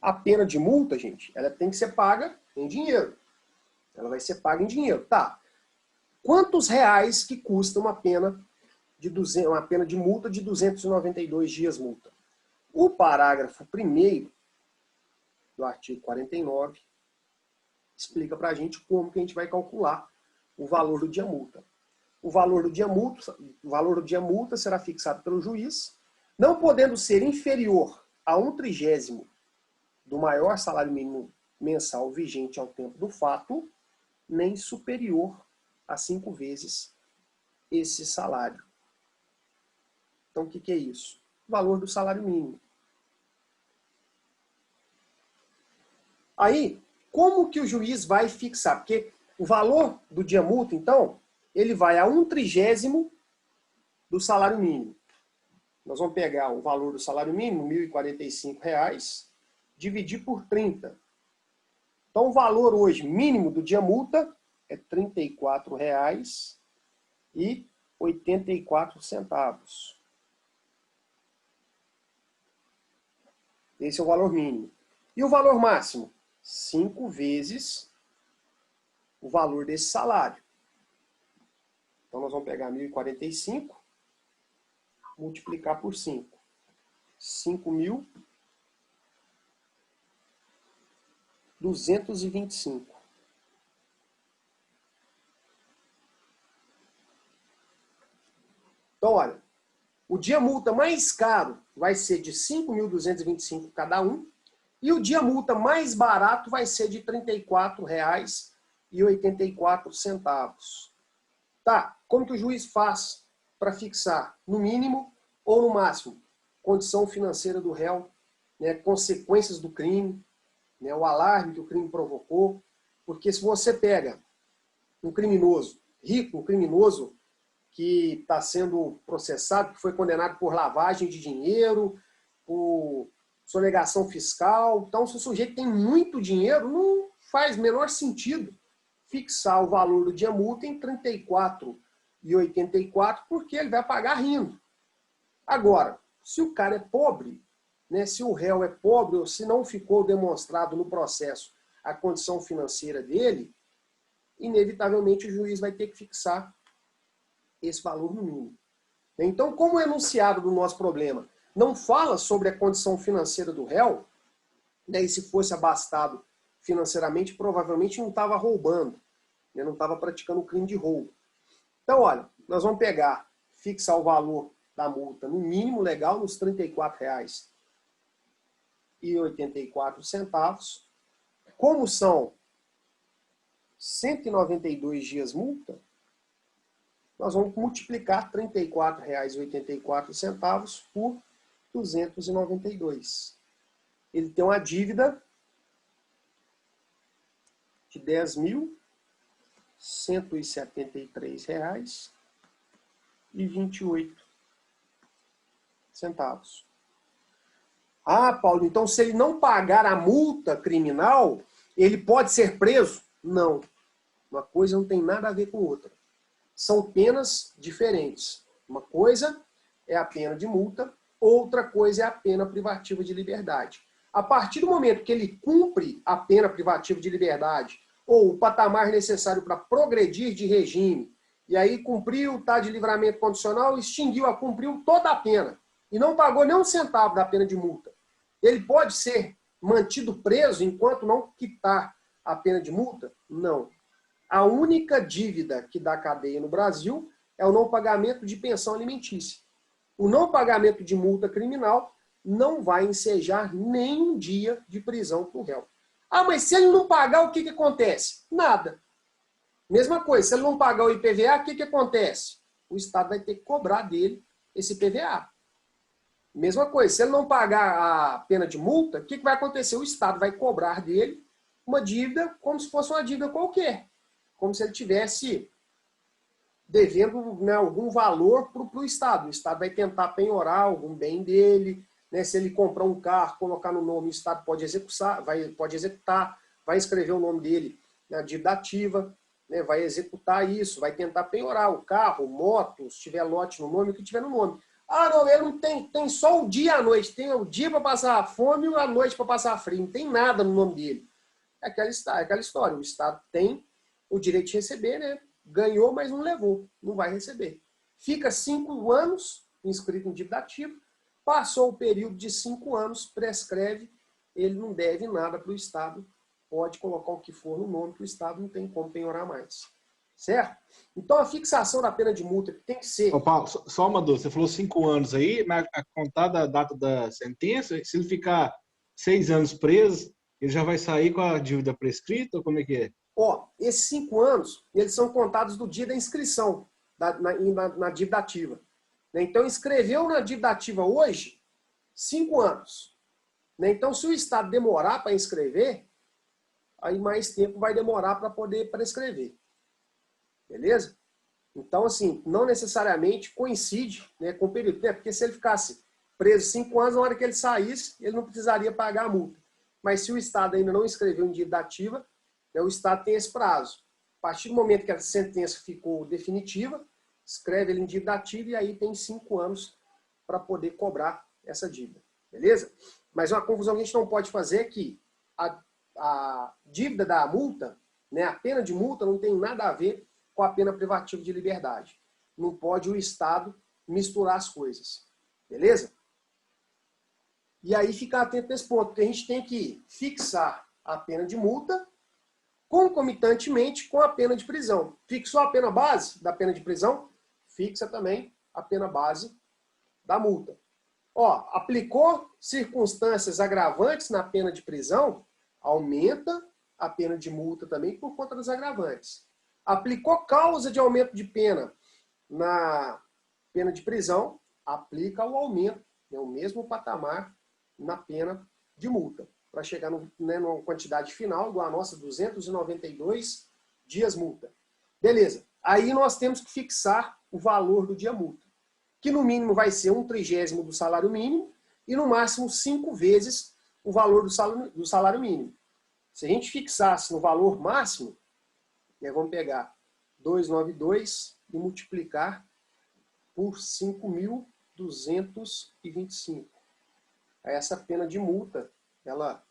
A pena de multa, gente, ela tem que ser paga em dinheiro. Ela vai ser paga em dinheiro. Tá. Quantos reais que custa uma pena de multa de 292 dias multa? O parágrafo 1º do artigo 49 explica para a gente como que a gente vai calcular o valor do dia multa. O valor do dia multa será fixado pelo juiz, não podendo ser inferior a 1/30 do maior salário mínimo mensal vigente ao tempo do fato, nem superior a 5 vezes esse salário. Então, o que é isso? O valor do salário mínimo. Aí, como que o juiz vai fixar? Porque o valor do dia multa, então, ele vai a 1/30 do salário mínimo. Nós vamos pegar o valor do salário mínimo, R$ 1.045, dividir por 30. Então, o valor hoje mínimo do dia multa é R$ 34,84. Esse é o valor mínimo. E o valor máximo? 5 vezes o valor desse salário. Então, nós vamos pegar 1.045, multiplicar por 5. 5.225. Então, olha, o dia multa mais caro vai ser de 5.225 cada um, e o dia multa mais barato vai ser de R$ 34,84. Tá, como que o juiz faz para fixar no mínimo ou no máximo? Condição financeira do réu, né, consequências do crime, né, o alarme que o crime provocou. Porque se você pega um criminoso rico, um criminoso que está sendo processado, que foi condenado por lavagem de dinheiro, por sonegação fiscal. Então, se o sujeito tem muito dinheiro, não faz menor sentido fixar o valor do dia multa em R$ 34,84, porque ele vai pagar rindo. Agora, se o cara é pobre, né, se o réu é pobre, ou se não ficou demonstrado no processo a condição financeira dele, inevitavelmente o juiz vai ter que fixar esse valor no mínimo. Então, como o enunciado do nosso problema não fala sobre a condição financeira do réu, né, e se fosse abastado financeiramente, provavelmente não estava roubando, né, não estava praticando um crime de roubo. Então, olha, nós vamos fixar o valor da multa no mínimo legal, nos R$ 34,84. Como são 192 dias multa, nós vamos multiplicar R$ 34,84 por 292. Ele tem uma dívida de R$ 10.173,28. Ah, Paulo, então se ele não pagar a multa criminal, ele pode ser preso? Não. Uma coisa não tem nada a ver com outra. São penas diferentes. Uma coisa é a pena de multa, outra coisa é a pena privativa de liberdade. A partir do momento que ele cumpre a pena privativa de liberdade, ou o patamar necessário para progredir de regime, e aí cumpriu, está de livramento condicional, extinguiu, cumpriu toda a pena, e não pagou nem um centavo da pena de multa. Ele pode ser mantido preso enquanto não quitar a pena de multa? Não. A única dívida que dá cadeia no Brasil é o não pagamento de pensão alimentícia. O não pagamento de multa criminal não vai ensejar nenhum dia de prisão para o réu. Ah, mas se ele não pagar, o que acontece? Nada. Mesma coisa, se ele não pagar o IPVA, o que acontece? O Estado vai ter que cobrar dele esse IPVA. Mesma coisa, se ele não pagar a pena de multa, o que vai acontecer? O Estado vai cobrar dele uma dívida como se fosse uma dívida qualquer. Como se ele tivesse devendo, né, algum valor para o Estado. O Estado vai tentar penhorar algum bem dele, né? Se ele comprar um carro, colocar no nome, o Estado pode executar, vai escrever o nome dele na dívida ativa, né? Vai executar isso, vai tentar penhorar o carro, moto, se tiver lote no nome, o que tiver no nome. Ah, não, ele não tem só o dia e a noite, tem o dia para passar fome e a noite para passar frio, não tem nada no nome dele. É aquela história, o Estado tem o direito de receber, né? Ganhou, mas não levou, não vai receber. Fica 5 anos inscrito em dívida ativa, passou o período de 5 anos, prescreve, ele não deve nada para o Estado, pode colocar o que for no nome, que o Estado não tem como penhorar mais. Certo? Então a fixação da pena de multa tem que ser... Ô, Paulo, só uma dúvida, você falou 5 anos aí, mas a contar da data da sentença, se ele ficar 6 anos preso, ele já vai sair com a dívida prescrita, ou como é que é? Ó, esses 5 anos, eles são contados do dia da inscrição na dívida ativa. Então, inscreveu na dívida ativa hoje, 5 anos. Então, se o Estado demorar para inscrever, aí mais tempo vai demorar para poder prescrever. Beleza? Então, assim, não necessariamente coincide, né, com o período. Porque se ele ficasse preso 5 anos, na hora que ele saísse, ele não precisaria pagar a multa. Mas se o Estado ainda não inscreveu em dívida ativa, o Estado tem esse prazo. A partir do momento que a sentença ficou definitiva, escreve ele em dívida ativa e aí tem 5 anos para poder cobrar essa dívida. Beleza? Mas uma confusão que a gente não pode fazer é que a dívida da multa, né, a pena de multa não tem nada a ver com a pena privativa de liberdade. Não pode o Estado misturar as coisas. Beleza? E aí ficar atento nesse ponto, porque a gente tem que fixar a pena de multa concomitantemente com a pena de prisão. Fixou a pena base da pena de prisão, fixa também a pena base da multa. Ó, aplicou circunstâncias agravantes na pena de prisão, aumenta a pena de multa também por conta dos agravantes. Aplicou causa de aumento de pena na pena de prisão, aplica o aumento, né, o mesmo patamar na pena de multa, para chegar numa quantidade final igual a nossa, 292 dias multa. Beleza. Aí nós temos que fixar o valor do dia multa, que no mínimo vai ser 1/30 do salário mínimo e no máximo 5 vezes o valor do salário mínimo. Se a gente fixasse no valor máximo, né, vamos pegar 292 e multiplicar por 5.225. Essa pena de multa, ela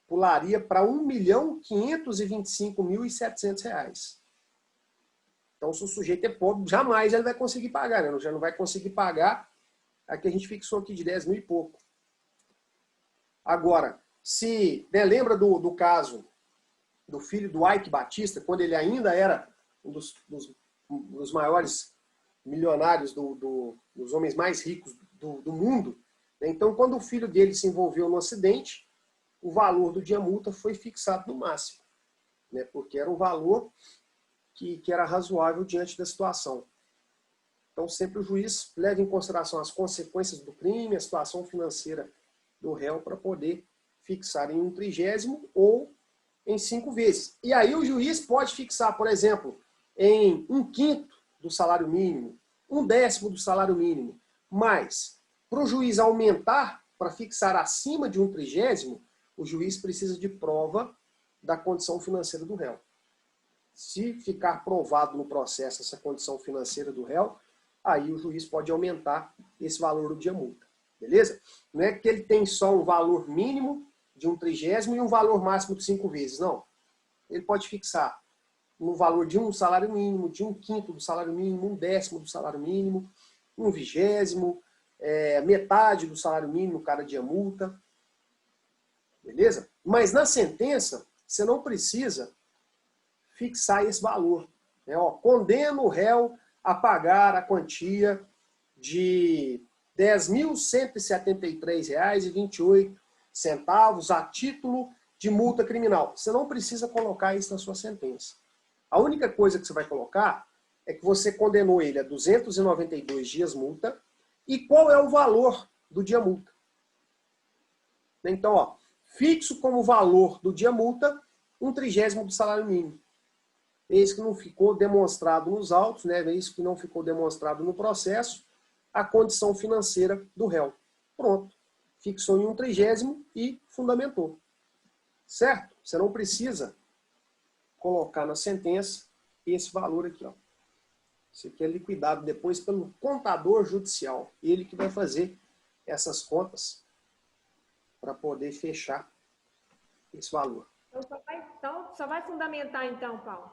pularia para R$ 1.525.700. Então, se o sujeito é pobre, jamais ele vai conseguir pagar, né? Já não vai conseguir pagar a que a gente fixou aqui de 10 mil e pouco. Agora, se, né, lembra do caso do filho do Ike Batista, quando ele ainda era um dos maiores milionários, dos homens mais ricos do mundo, né? Então, quando o filho dele se envolveu no acidente, o valor do dia multa foi fixado no máximo, né? Porque era um valor que era razoável diante da situação. Então, sempre o juiz leva em consideração as consequências do crime, a situação financeira do réu, para poder fixar em 1/30 ou em 5 vezes. E aí o juiz pode fixar, por exemplo, em 1/5 do salário mínimo, 1/10 do salário mínimo. Mas, para o juiz aumentar, para fixar acima de 1/30, o juiz precisa de prova da condição financeira do réu. Se ficar provado no processo essa condição financeira do réu, aí o juiz pode aumentar esse valor do dia multa. Beleza? Não é que ele tem só um valor mínimo de 1/30 e um valor máximo de 5 vezes, não. Ele pode fixar no valor de um salário mínimo, de 1/5 do salário mínimo, 1/10 do salário mínimo, 1/20, metade do salário mínimo cada dia multa. Beleza? Mas na sentença, você não precisa fixar esse valor. Condena o réu a pagar a quantia de R$ 10.173,28 a título de multa criminal. Você não precisa colocar isso na sua sentença. A única coisa que você vai colocar é que você condenou ele a 292 dias multa e qual é o valor do dia multa. Então, ó, fixo como valor do dia multa 1/30 do salário mínimo. Eis que não ficou demonstrado nos autos, né? Eis que não ficou demonstrado no processo a condição financeira do réu. Pronto. Fixou em 1/30 e fundamentou. Certo? Você não precisa colocar na sentença esse valor aqui, ó. Isso aqui é liquidado depois pelo contador judicial. Ele que vai fazer essas contas para poder fechar esse valor. Então, só vai fundamentar então, Paulo.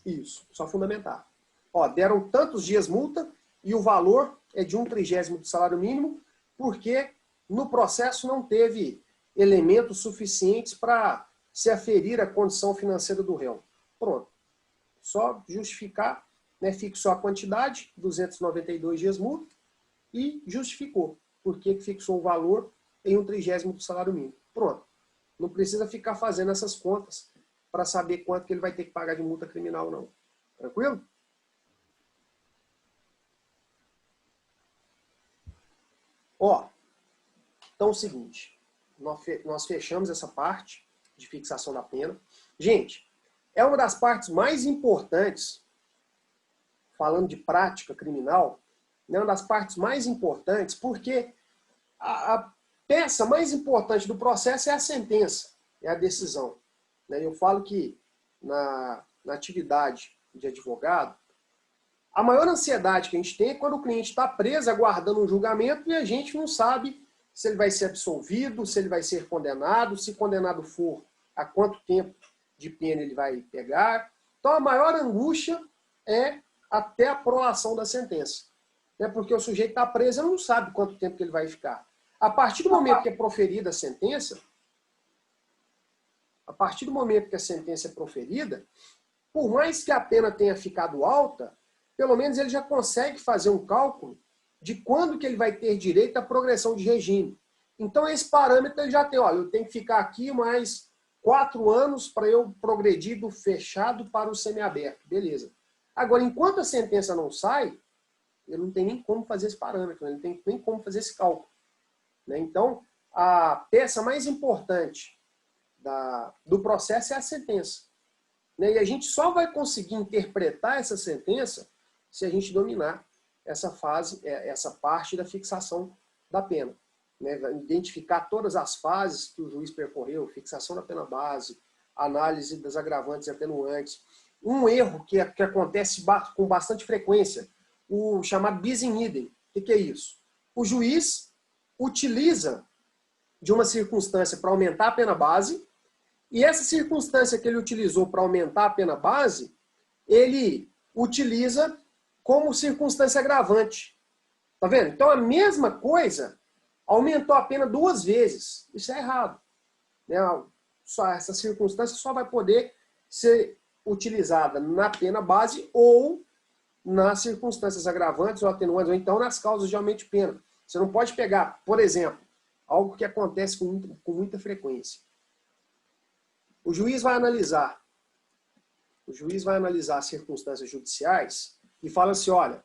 Isso, só fundamentar. Ó, deram tantos dias multa e o valor é de 1/30 do salário mínimo, porque no processo não teve elementos suficientes para se aferir a condição financeira do réu. Pronto. Só justificar, né, fixou a quantidade, 292 dias multa, e justificou por que fixou o valor em 1/30 do salário mínimo. Pronto. Não precisa ficar fazendo essas contas para saber quanto que ele vai ter que pagar de multa criminal, não. Tranquilo? Ó, então é o seguinte, nós fechamos essa parte de fixação da pena. Gente, é uma das partes mais importantes, falando de prática criminal, é uma das partes mais importantes, porque a peça mais importante do processo é a sentença, é a decisão. Eu falo que na atividade de advogado, a maior ansiedade que a gente tem é quando o cliente está preso, aguardando um julgamento, e a gente não sabe se ele vai ser absolvido, se ele vai ser condenado, se condenado for, a quanto tempo de pena ele vai pegar. Então a maior angústia é até a prolação da sentença. Porque o sujeito está preso, ele não sabe quanto tempo que ele vai ficar. A partir do momento que é proferida a sentença, é proferida, por mais que a pena tenha ficado alta, pelo menos ele já consegue fazer um cálculo de quando que ele vai ter direito à progressão de regime. Então esse parâmetro ele já tem, olha, eu tenho que ficar aqui mais 4 anos para eu progredir do fechado para o semiaberto. Beleza. Agora, enquanto a sentença não sai, ele não tem nem como fazer esse parâmetro, ele não tem nem como fazer esse cálculo. Então, a peça mais importante do processo é a sentença. E a gente só vai conseguir interpretar essa sentença se a gente dominar essa fase, essa parte da fixação da pena. Identificar todas as fases que o juiz percorreu, fixação da pena base, análise das agravantes e atenuantes. Um erro que acontece com bastante frequência, o chamado bis in idem. O que é isso? O juiz utiliza de uma circunstância para aumentar a pena base, e essa circunstância que ele utilizou para aumentar a pena base, ele utiliza como circunstância agravante. Tá vendo? Então a mesma coisa aumentou a pena 2 vezes. Isso é errado. Essa circunstância só vai poder ser utilizada na pena base ou nas circunstâncias agravantes ou atenuantes, ou então nas causas de aumento de pena. Você não pode pegar, por exemplo, algo que acontece com muita frequência. O juiz vai analisar as circunstâncias judiciais e fala assim, olha,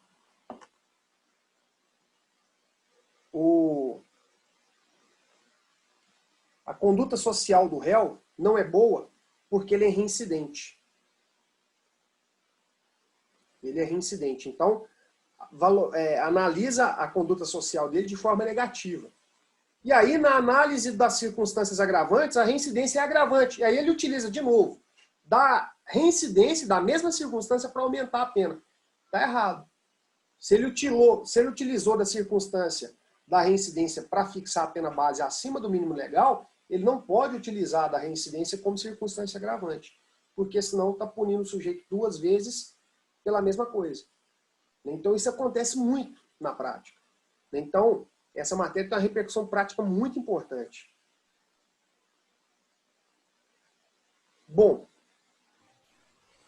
a conduta social do réu não é boa porque ele é reincidente. Então, analisa a conduta social dele de forma negativa. E aí, na análise das circunstâncias agravantes, a reincidência é agravante. E aí ele utiliza, de novo, da reincidência, da mesma circunstância, para aumentar a pena. Está errado. Se ele utilizou da circunstância da reincidência para fixar a pena base acima do mínimo legal, ele não pode utilizar da reincidência como circunstância agravante. Porque senão está punindo o sujeito 2 vezes pela mesma coisa. Então isso acontece muito na prática. Então, essa matéria tem uma repercussão prática muito importante. Bom,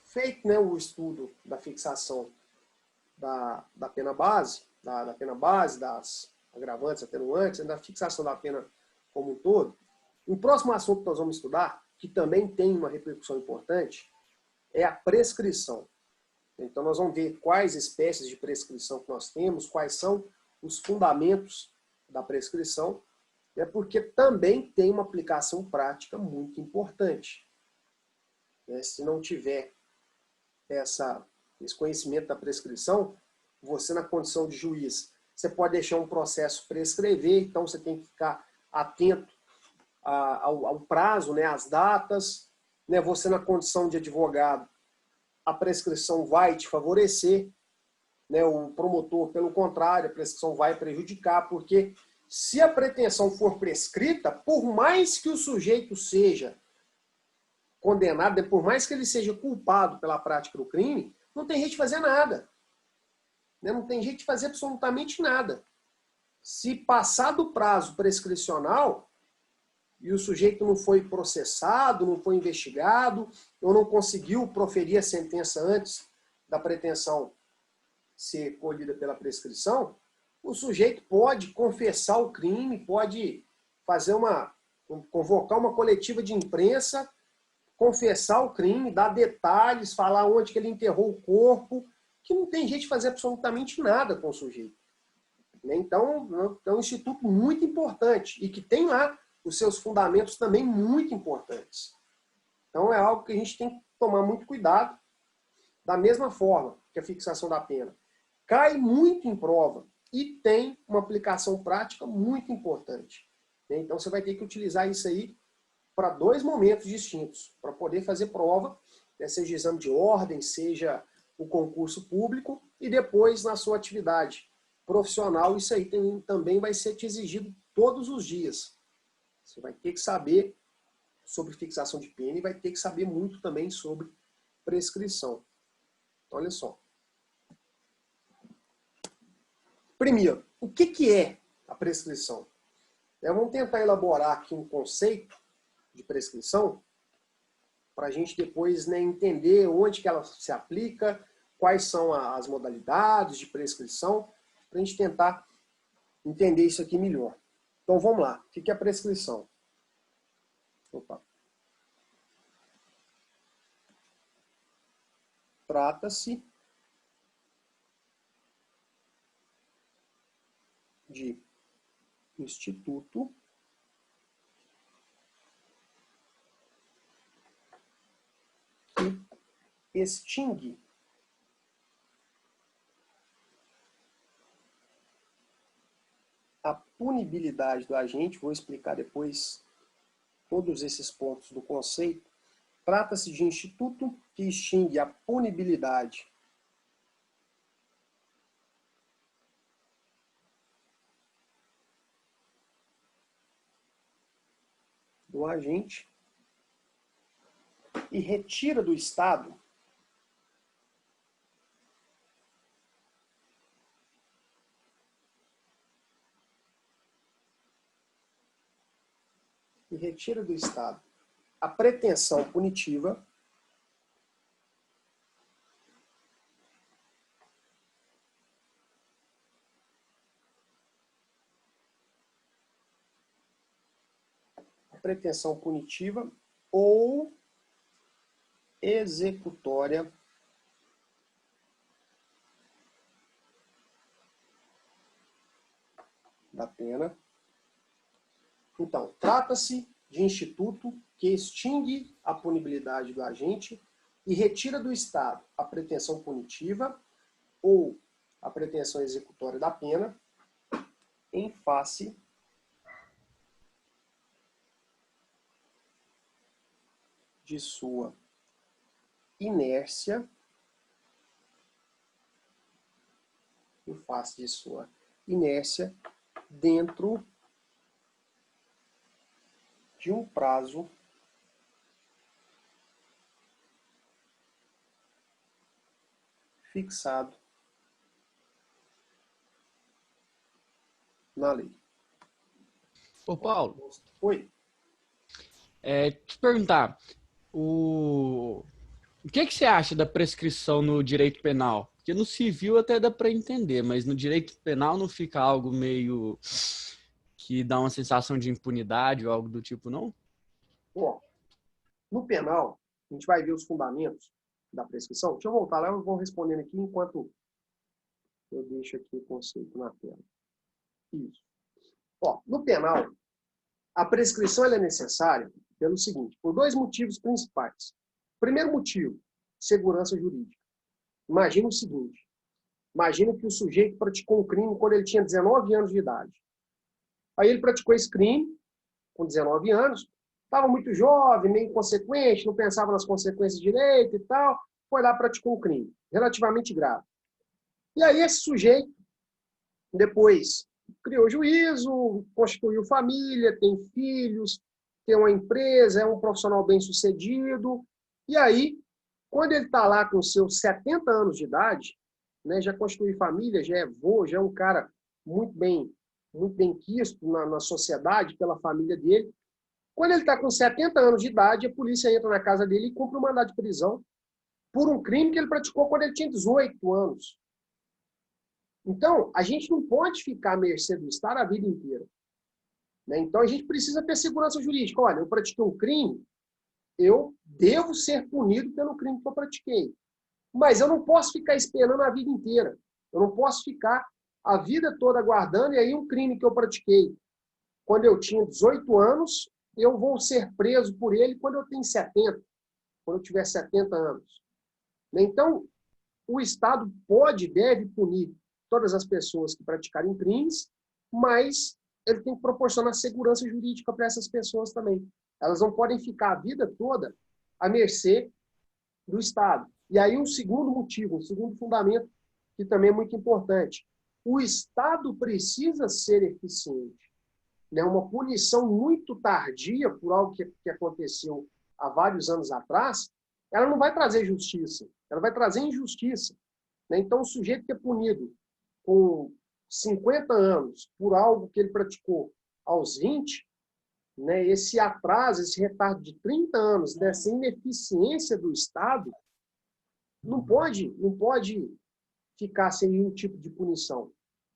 feito, o estudo da fixação da pena base, das agravantes, atenuantes, da fixação da pena como um todo. O próximo assunto que nós vamos estudar, que também tem uma repercussão importante, é a prescrição. Então, nós vamos ver quais espécies de prescrição que nós temos, quais são os fundamentos da prescrição, né, porque também tem uma aplicação prática muito importante. Né, se não tiver esse conhecimento da prescrição, você, na condição de juiz, você pode deixar um processo prescrever, então você tem que ficar atento ao prazo, né, às datas. Né, você, na condição de advogado, a prescrição vai te favorecer, né, o promotor, pelo contrário, a prescrição vai prejudicar, porque se a pretensão for prescrita, por mais que o sujeito seja condenado, por mais que ele seja culpado pela prática do crime, não tem jeito de fazer nada. Né? Não tem jeito de fazer absolutamente nada. Se passar do prazo prescricional e o sujeito não foi processado, não foi investigado, ou não conseguiu proferir a sentença antes da pretensão ser colhida pela prescrição, o sujeito pode confessar o crime, pode convocar uma coletiva de imprensa, confessar o crime, dar detalhes, falar onde que ele enterrou o corpo, que não tem jeito de fazer absolutamente nada com o sujeito. Então, é um instituto muito importante e que tem lá os seus fundamentos também muito importantes. Então, é algo que a gente tem que tomar muito cuidado, da mesma forma que a fixação da pena cai muito em prova e tem uma aplicação prática muito importante. Então, você vai ter que utilizar isso aí para 2 momentos distintos, para poder fazer prova, né, seja exame de ordem, seja o concurso público, e depois na sua atividade profissional, isso aí também vai ser te exigido todos os dias. Você vai ter que saber sobre fixação de pena e vai ter que saber muito também sobre prescrição. Olha só. Primeiro, o que é a prescrição? Vamos tentar elaborar aqui um conceito de prescrição para a gente depois, né, entender onde que ela se aplica, quais são as modalidades de prescrição, para a gente tentar entender isso aqui melhor. Então vamos lá. O que é a prescrição? Opa. Trata-se de instituto que extingue a punibilidade do agente. Vou explicar depois todos esses pontos do conceito. Trata-se de instituto que extingue a punibilidade do agente e retira do Estado a pretensão punitiva ou executória da pena. Então, trata-se de instituto que extingue a punibilidade do agente e retira do Estado a pretensão punitiva ou a pretensão executória da pena em face de sua inércia, dentro de um prazo fixado na lei. Ô, Paulo, Oi. te perguntar, o que você acha da prescrição no direito penal? Porque no civil até dá para entender, mas no direito penal não fica algo meio que dá uma sensação de impunidade ou algo do tipo, não? Bom, no penal, a gente vai ver os fundamentos da prescrição. Deixa eu voltar lá, eu vou respondendo aqui enquanto eu deixo aqui o conceito na tela. Isso. Ó, no penal, a prescrição ela é necessária pelo seguinte, por dois motivos principais. Primeiro motivo, segurança jurídica. Imagina o seguinte, imagina que o sujeito praticou um crime quando ele tinha 19 anos de idade. Aí ele praticou esse crime com 19 anos, estava muito jovem, meio inconsequente, não pensava nas consequências direito e tal, foi lá e praticou um crime relativamente grave. E aí esse sujeito, depois, criou juízo, constituiu família, tem filhos, tem uma empresa, é um profissional bem-sucedido. E aí, quando ele está lá com seus 70 anos de idade, né, já constituiu família, já é avô, já é um cara muito bem quisto na sociedade, pela família dele. Quando ele está com 70 anos de idade, a polícia entra na casa dele e cumpre um mandado de prisão por um crime que ele praticou quando ele tinha 18 anos. Então, a gente não pode ficar à mercê do Estado a vida inteira. Né? Então, a gente precisa ter segurança jurídica. Olha, eu pratiquei um crime, eu devo ser punido pelo crime que eu pratiquei. Mas eu não posso ficar esperando a vida inteira. Eu não posso ficar a vida toda aguardando, e aí um crime que eu pratiquei quando eu tinha 18 anos, eu vou ser preso por ele quando eu tenho 70, quando eu tiver 70 anos. Então, o Estado pode e deve punir todas as pessoas que praticarem crimes, mas ele tem que proporcionar segurança jurídica para essas pessoas também. Elas não podem ficar a vida toda à mercê do Estado. E aí um segundo motivo, um segundo fundamento, que também é muito importante. O Estado precisa ser eficiente. Né? Uma punição muito tardia por algo que aconteceu há vários anos atrás, ela não vai trazer justiça, ela vai trazer injustiça. Né? Então, o sujeito que é punido com 50 anos por algo que ele praticou aos 20, né, esse atraso, esse retardo de 30 anos dessa ineficiência do Estado, não pode ficar sem nenhum tipo de punição.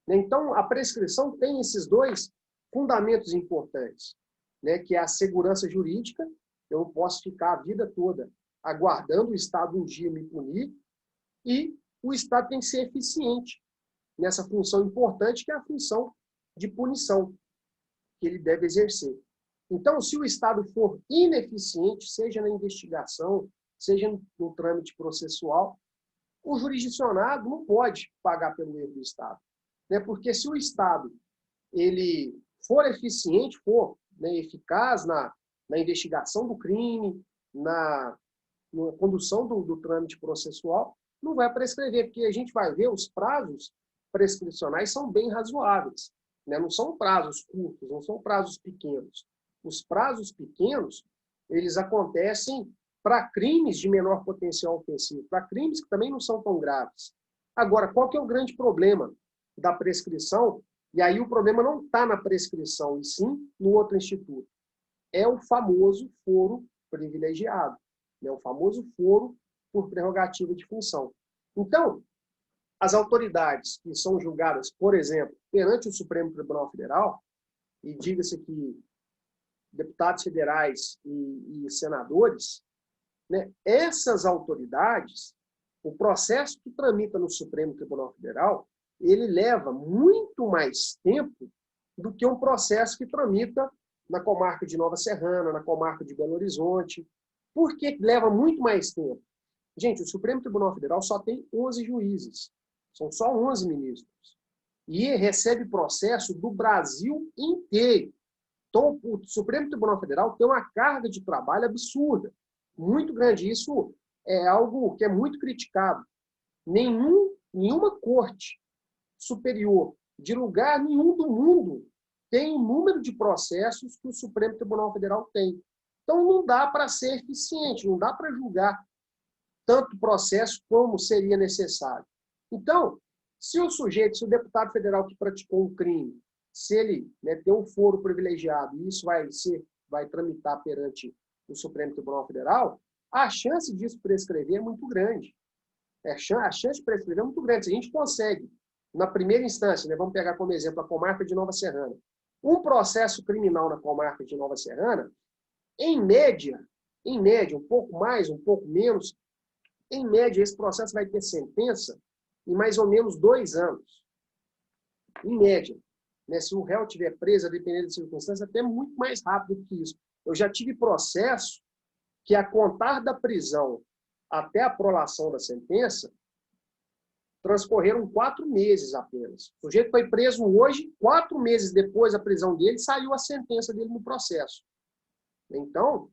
Então, a prescrição tem esses dois fundamentos importantes, né, que é a segurança jurídica, eu não posso ficar a vida toda aguardando o Estado um dia me punir, e o Estado tem que ser eficiente nessa função importante, que é a função de punição que ele deve exercer. Então, se o Estado for ineficiente, seja na investigação, seja no trâmite processual, o jurisdicionado não pode pagar pelo erro do Estado. Né? Porque se o Estado ele for eficiente, for, né, eficaz na investigação do crime, na condução do trâmite processual, não vai prescrever, porque a gente vai ver os prazos prescricionais são bem razoáveis. Né? Não são prazos curtos, não são prazos pequenos. Os prazos pequenos, eles acontecem para crimes de menor potencial ofensivo, para crimes que também não são tão graves. Agora, qual que é o grande problema da prescrição? E aí o problema não está na prescrição, e sim no outro instituto. É o famoso foro privilegiado, né? O famoso foro por prerrogativa de função. Então, as autoridades que são julgadas, por exemplo, perante o Supremo Tribunal Federal, e diga-se que deputados federais e senadores, né, essas autoridades, o processo que tramita no Supremo Tribunal Federal, ele leva muito mais tempo do que um processo que tramita na comarca de Nova Serrana, na comarca de Belo Horizonte. Por que leva muito mais tempo? Gente, o Supremo Tribunal Federal só tem 11 juízes. São só 11 ministros. E recebe processo do Brasil inteiro. Então, o Supremo Tribunal Federal tem uma carga de trabalho absurda, muito grande. Isso é algo que é muito criticado. Nenhuma corte superior de lugar nenhum do mundo tem o número de processos que o Supremo Tribunal Federal tem. Então, não dá para ser eficiente, não dá para julgar tanto processo como seria necessário. Então, se o deputado federal que praticou um crime, se ele, né, tem um foro privilegiado, e isso vai tramitar perante o Supremo Tribunal Federal, a chance disso prescrever é muito grande. A chance de prescrever é muito grande. Se a gente consegue, na primeira instância, né, vamos pegar como exemplo a comarca de Nova Serrana, um processo criminal na comarca de Nova Serrana, em média, um pouco mais, um pouco menos, em média, esse processo vai ter sentença em mais ou menos 2 anos. Em média. Né? Se o réu estiver preso, a depender das circunstâncias, até muito mais rápido do que isso. Eu já tive processo que, a contar da prisão até a prolação da sentença, transcorreram 4 meses apenas. O sujeito foi preso hoje, 4 meses depois da prisão dele, saiu a sentença dele no processo. Então,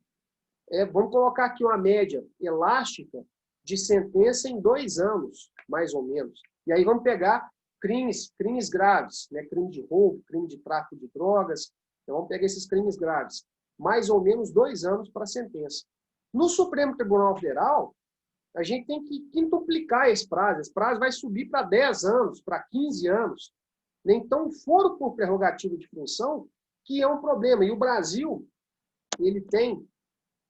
vamos colocar aqui uma média elástica de sentença em 2 anos, mais ou menos. E aí vamos pegar crimes graves, né? Crime de roubo, crime de tráfico de drogas. Então, vamos pegar esses crimes graves. Mais ou menos 2 anos para a sentença. No Supremo Tribunal Federal, a gente tem que quintuplicar esse prazo. Esse prazo vai subir para 10 anos, para 15 anos. Então, foro por prerrogativa de função, que é um problema. E o Brasil, ele tem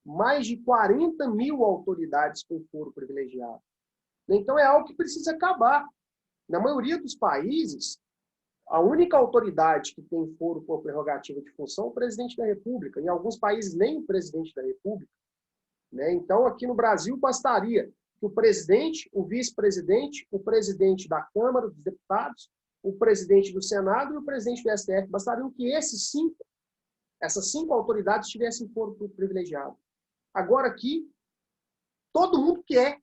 mais de 40 mil autoridades com foro privilegiado. Então, é algo que precisa acabar. Na maioria dos países, a única autoridade que tem foro por prerrogativa de função é o presidente da República. Em alguns países, nem o presidente da República. Né? Então, aqui no Brasil, bastaria que o presidente, o vice-presidente, o presidente da Câmara dos Deputados, o presidente do Senado e o presidente do STF, bastariam que essas 5 autoridades tivessem foro privilegiado. Agora aqui, todo mundo quer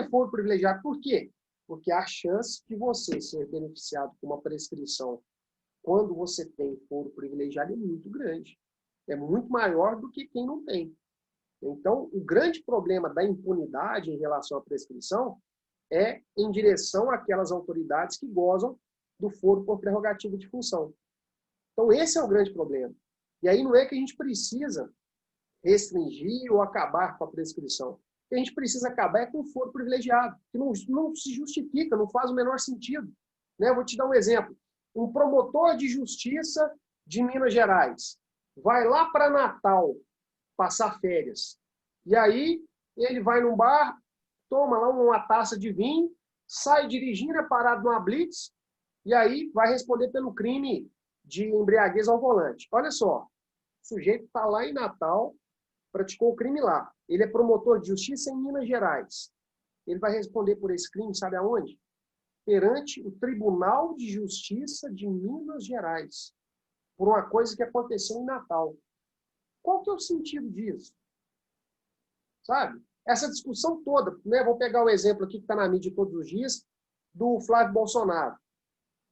foro privilegiado. Por quê? Porque a chance de você ser beneficiado com uma prescrição quando você tem foro privilegiado é muito grande. É muito maior do que quem não tem. Então, o grande problema da impunidade em relação à prescrição é em direção àquelas autoridades que gozam do foro por prerrogativa de função. Então, esse é o grande problema. E aí não é que a gente precisa restringir ou acabar com a prescrição. O que a gente precisa acabar é com o foro privilegiado, que não se justifica, não faz o menor sentido. Né? Eu vou te dar um exemplo. Um promotor de justiça de Minas Gerais vai lá para Natal passar férias. E aí ele vai num bar, toma lá uma taça de vinho, sai dirigindo, é parado numa blitz, e aí vai responder pelo crime de embriaguez ao volante. Olha só, o sujeito está lá em Natal, praticou o crime lá. Ele é promotor de justiça em Minas Gerais. Ele vai responder por esse crime, sabe aonde? Perante o Tribunal de Justiça de Minas Gerais, por uma coisa que aconteceu em Natal. Qual que é o sentido disso? Sabe? Essa discussão toda, né? Vou pegar o exemplo aqui que está na mídia todos os dias, do Flávio Bolsonaro.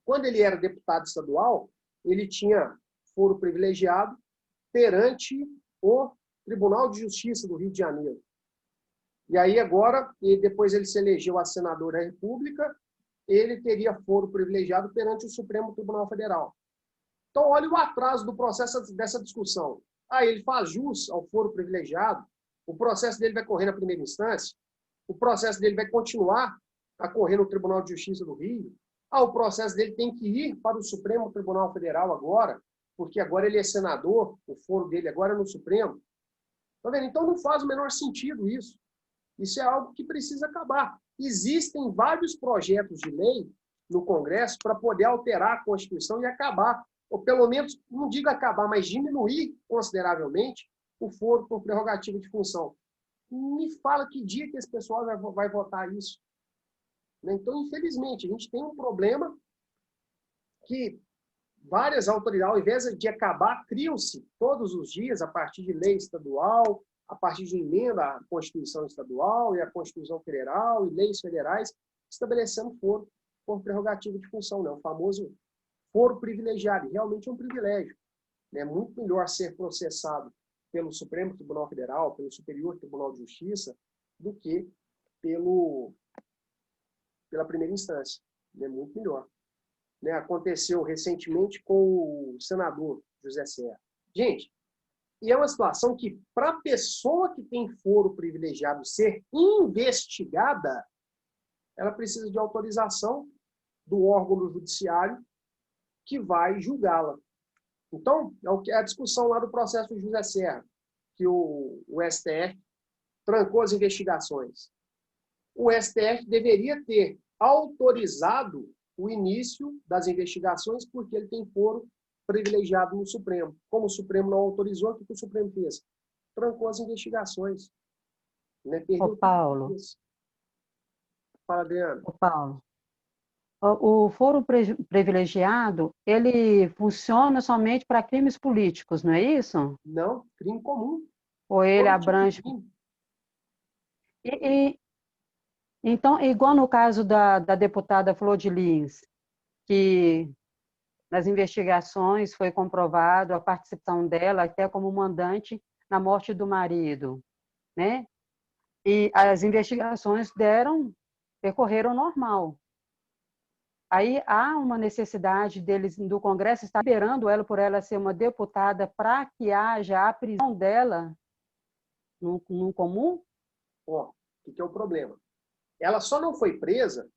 Quando ele era deputado estadual, ele tinha foro privilegiado perante o Tribunal de Justiça do Rio de Janeiro. E aí agora, e depois ele se elegeu a senador da República, ele teria foro privilegiado perante o Supremo Tribunal Federal. Então, olha o atraso do processo dessa discussão. Ele faz jus ao foro privilegiado, o processo dele vai correr na primeira instância, o processo dele vai continuar a correr no Tribunal de Justiça do Rio, o processo dele tem que ir para o Supremo Tribunal Federal agora, porque agora ele é senador, o foro dele agora é no Supremo. Tá vendo? Então não faz o menor sentido isso. Isso é algo que precisa acabar. Existem vários projetos de lei no Congresso para poder alterar a Constituição e acabar, ou pelo menos, não digo acabar, mas diminuir consideravelmente o foro por prerrogativa de função. Me fala que dia que esse pessoal vai votar isso. Então, infelizmente, a gente tem um problema que várias autoridades, ao invés de acabar, criam-se todos os dias, a partir de lei estadual, a partir de emenda à Constituição Estadual e à Constituição Federal e leis federais, estabelecendo foro por prerrogativa de função, né? O famoso foro privilegiado. E realmente é um privilégio. É muito melhor ser processado pelo Supremo Tribunal Federal, pelo Superior Tribunal de Justiça, do que pela primeira instância. É muito melhor. Né? Aconteceu recentemente com o senador José Serra. Gente, e é uma situação que, para a pessoa que tem foro privilegiado ser investigada, ela precisa de autorização do órgão do judiciário que vai julgá-la. Então, é a discussão lá do processo do José Serra, que o STF trancou as investigações. o STF deveria ter autorizado o início das investigações porque ele tem foro privilegiado no Supremo. Como o Supremo não autorizou, o que o Supremo fez? Trancou as investigações. Né? Perdeu Paulo. Fala, Adriana. Paulo, o foro privilegiado, ele funciona somente para crimes políticos, não é isso? Não, crime comum. Ou ele Todo tipo de abrange... crime. Então, igual no caso da deputada Flor de Lis, que nas investigações foi comprovado a participação dela até como mandante na morte do marido, né? E as investigações percorreram normal. Aí há uma necessidade deles, do Congresso, estar liberando ela por ela ser uma deputada para que haja a prisão dela no comum? Ó, o que é o problema? Ela só não foi presa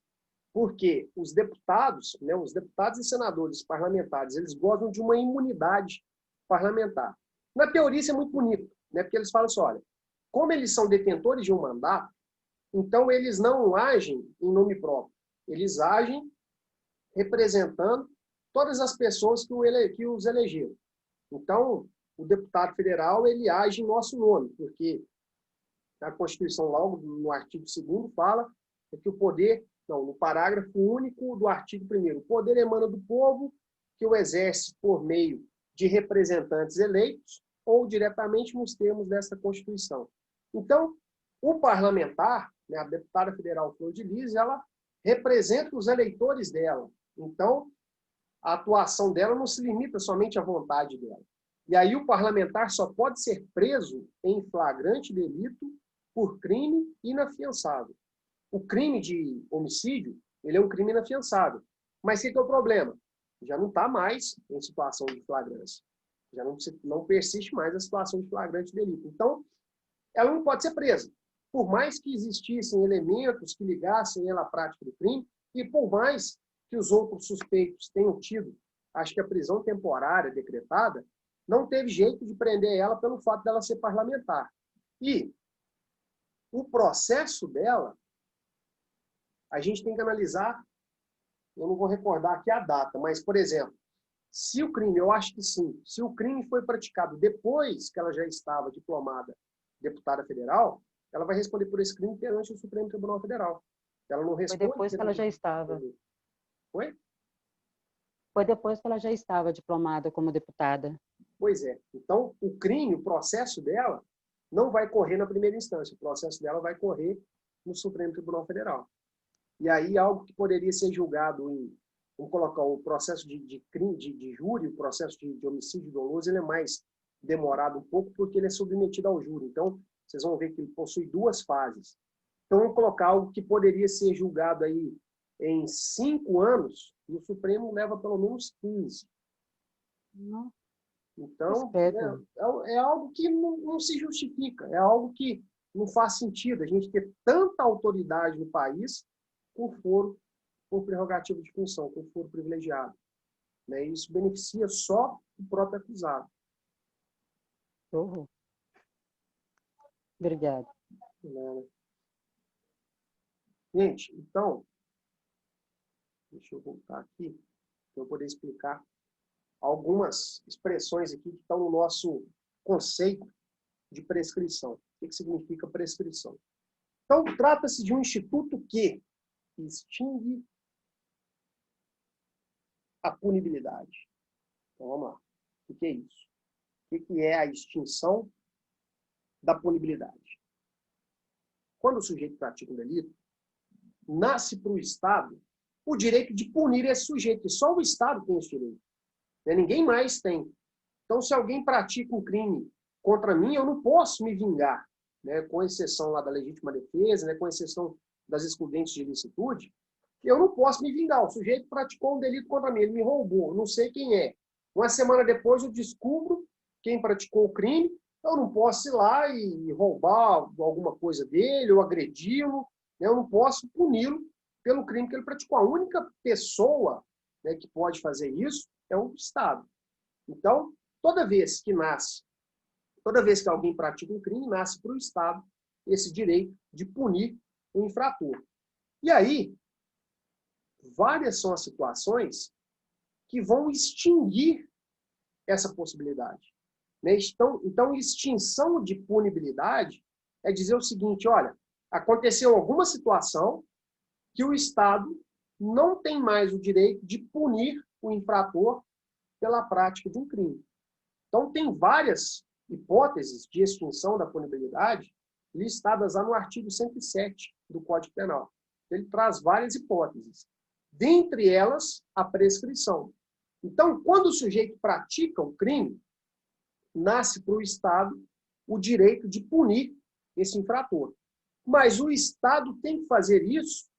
porque os deputados, né, os deputados e senadores parlamentares, eles gozam de uma imunidade parlamentar. Na teoria isso é muito bonito, né, porque eles falam assim, olha, como eles são detentores de um mandato, então eles não agem em nome próprio, eles agem representando todas as pessoas que os elegeram. Então, o deputado federal, ele age em nosso nome, porque a Constituição, logo no artigo 2º, fala que o poder, no parágrafo único do artigo 1º, o poder emana do povo, que o exerce por meio de representantes eleitos ou diretamente nos termos dessa Constituição. Então, o parlamentar, né, a deputada federal Flor de Lis, ela representa os eleitores dela. Então, a atuação dela não se limita somente à vontade dela. E aí o parlamentar só pode ser preso em flagrante delito por crime inafiançável. O crime de homicídio, ele é um crime inafiançável. Mas o que é o problema? Já não está mais em situação de flagrância. Já não persiste mais a situação de flagrante delito. Então, ela não pode ser presa. Por mais que existissem elementos que ligassem ela à prática do crime, e por mais que os outros suspeitos tenham tido, acho que a prisão temporária decretada, não teve jeito de prender ela pelo fato dela ser parlamentar. E o processo dela, a gente tem que analisar, eu não vou recordar aqui a data, mas, por exemplo, se o crime, eu acho que sim, se o crime foi praticado depois que ela já estava diplomada deputada federal, ela vai responder por esse crime perante o Supremo Tribunal Federal. Ela não responde. Foi depois que ela já estava. Foi? Foi depois que ela já estava diplomada como deputada. Pois é. Então, o crime, o processo dela, não vai correr na primeira instância. O processo dela vai correr no Supremo Tribunal Federal. E aí, algo que poderia ser julgado em... Vamos colocar o processo de crime, de júri, o processo de homicídio doloso, ele é mais demorado um pouco porque ele é submetido ao júri. Então, vocês vão ver que ele possui 2 fases. Então, vamos colocar algo que poderia ser julgado aí em 5 anos, e o Supremo leva pelo menos 15. Então, é algo que não se justifica, é algo que não faz sentido a gente ter tanta autoridade no país com foro, por prerrogativa de função, com foro privilegiado. Né? Isso beneficia só o próprio acusado. Obrigada. Gente, então, deixa eu voltar aqui, para eu poder explicar algumas expressões aqui que estão no nosso conceito de prescrição. O que significa prescrição? Então, trata-se de um instituto que extingue a punibilidade. Então, vamos lá. O que é isso? O que é a extinção da punibilidade? Quando o sujeito pratica um delito, nasce para o Estado o direito de punir esse sujeito, e só o Estado tem esse direito. Né? Ninguém mais tem. Então, se alguém pratica um crime contra mim, eu não posso me vingar, né? Com exceção lá da legítima defesa, né? Com exceção das excludentes de ilicitude, eu não posso me vingar. O sujeito praticou um delito contra mim, ele me roubou, eu não sei quem é. Uma semana depois eu descubro quem praticou o crime, eu não posso ir lá e roubar alguma coisa dele, ou agredi-lo, né? Eu não posso puni-lo pelo crime que ele praticou. A única pessoa, né, que pode fazer isso é o Estado. Então, toda vez que alguém pratica um crime, nasce para o Estado esse direito de punir o infrator. E aí, várias são as situações que vão extinguir essa possibilidade. Né? Então, extinção de punibilidade é dizer o seguinte, olha, aconteceu alguma situação que o Estado não tem mais o direito de punir o infrator pela prática de um crime. Então, tem várias hipóteses de extinção da punibilidade listadas lá no artigo 107 do Código Penal. Ele traz várias hipóteses. Dentre elas, a prescrição. Então, quando o sujeito pratica um crime, nasce para o Estado o direito de punir esse infrator. Mas o Estado tem que fazer isso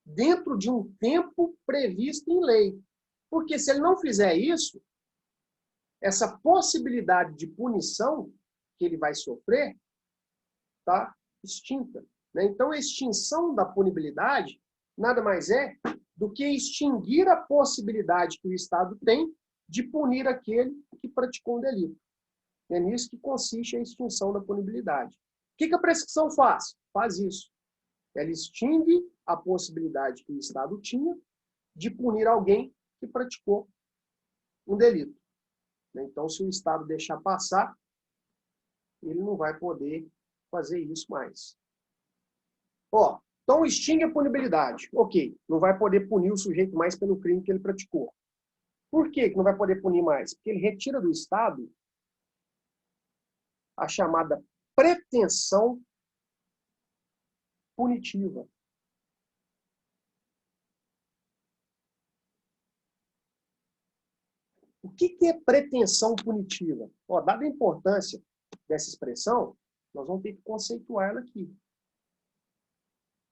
dentro de um tempo previsto em lei. Porque se ele não fizer isso, essa possibilidade de punição que ele vai sofrer está extinta. Né? Então, a extinção da punibilidade nada mais é do que extinguir a possibilidade que o Estado tem de punir aquele que praticou um delito. É nisso que consiste a extinção da punibilidade. O que a prescrição faz? Faz isso. Ela extingue a possibilidade que o Estado tinha de punir alguém que praticou um delito. Então, se o Estado deixar passar, ele não vai poder fazer isso mais. Então, extingue a punibilidade. Ok, não vai poder punir o sujeito mais pelo crime que ele praticou. Por que não vai poder punir mais? Porque ele retira do Estado a chamada pretensão punitiva. O que é pretensão punitiva? Dada a importância dessa expressão, nós vamos ter que conceituar ela aqui.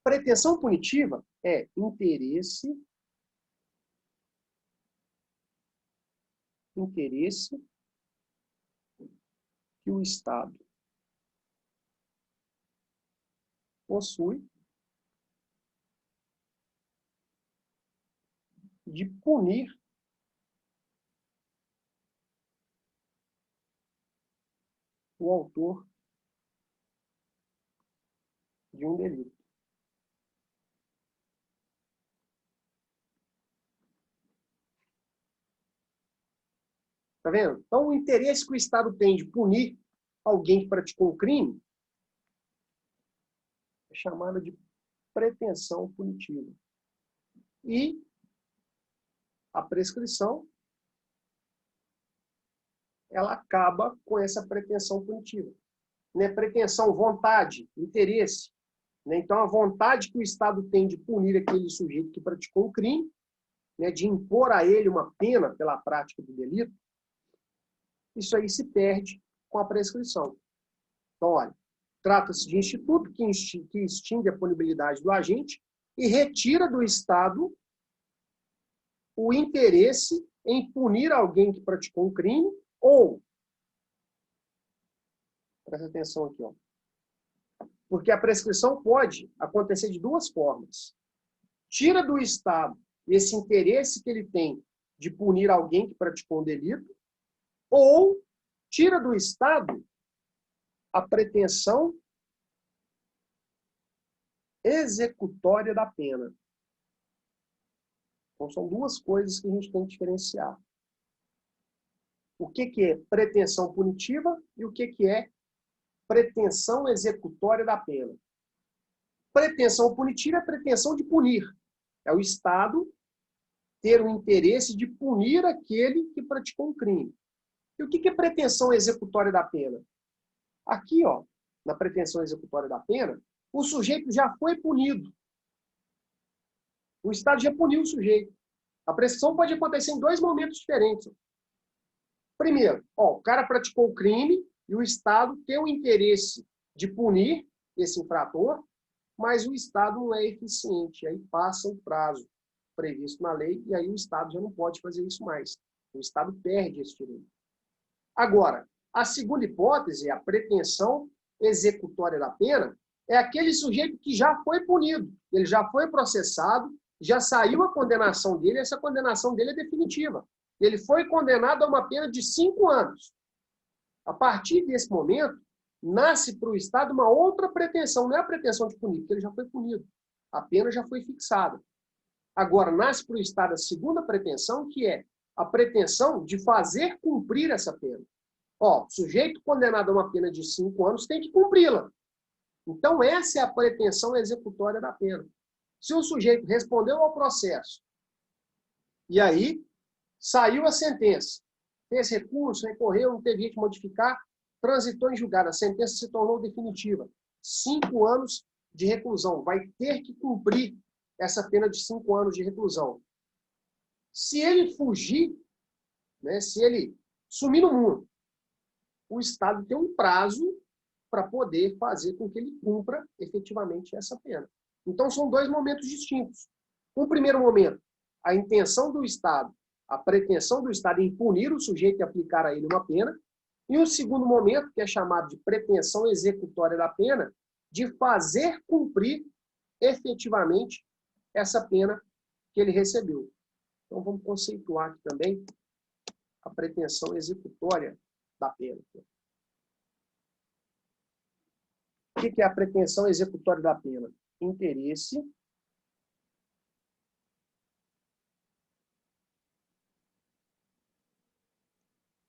Pretensão punitiva é interesse que o Estado possui de punir o autor de um delito. Tá vendo? Então, o interesse que o Estado tem de punir alguém que praticou um crime é chamado de pretensão punitiva. E a prescrição, ela acaba com essa pretensão punitiva. Né? Pretensão, vontade, interesse. Né? Então, a vontade que o Estado tem de punir aquele sujeito que praticou um crime, né? De impor a ele uma pena pela prática do delito, isso aí se perde com a prescrição. Então, olha, trata-se de instituto que extingue a punibilidade do agente e retira do Estado o interesse em punir alguém que praticou um crime ou, presta atenção aqui, porque a prescrição pode acontecer de duas formas. Tira do Estado esse interesse que ele tem de punir alguém que praticou um delito, ou tira do Estado a pretensão executória da pena. Então, são duas coisas que a gente tem que diferenciar. O que é pretensão punitiva e o que é pretensão executória da pena. Pretensão punitiva é pretensão de punir. É o Estado ter o interesse de punir aquele que praticou um crime. E o que é pretensão executória da pena? Aqui, na pretensão executória da pena, o sujeito já foi punido. O Estado já puniu o sujeito. A prescrição pode acontecer em dois momentos diferentes. Primeiro, o cara praticou o crime e o Estado tem o interesse de punir esse infrator, mas o Estado não é eficiente. Aí passa o prazo previsto na lei e aí o Estado já não pode fazer isso mais. O Estado perde esse direito. Agora, a segunda hipótese, a pretensão executória da pena, é aquele sujeito que já foi punido, ele já foi processado, já saiu a condenação dele, essa condenação dele é definitiva. Ele foi condenado a uma pena de 5 anos. A partir desse momento, nasce para o Estado uma outra pretensão, não é a pretensão de punir, porque ele já foi punido. A pena já foi fixada. Agora, nasce para o Estado a segunda pretensão, que é a pretensão de fazer cumprir essa pena. Ó, o sujeito condenado a uma pena de 5 anos tem que cumpri-la. Então, essa é a pretensão executória da pena. Se o sujeito respondeu ao processo, e aí saiu a sentença, fez recurso, recorreu, não teve jeito de modificar, transitou em julgado, a sentença se tornou definitiva. 5 anos de reclusão. Vai ter que cumprir essa pena de 5 anos de reclusão. Se ele fugir, né, se ele sumir no mundo, o Estado tem um prazo para poder fazer com que ele cumpra efetivamente essa pena. Então, são dois momentos distintos. Um primeiro momento, a intenção do Estado, a pretensão do Estado em punir o sujeito e aplicar a ele uma pena. E um segundo momento, que é chamado de pretensão executória da pena, de fazer cumprir efetivamente essa pena que ele recebeu. Então, vamos conceituar aqui também a pretensão executória da pena. O que é a pretensão executória da pena? Interesse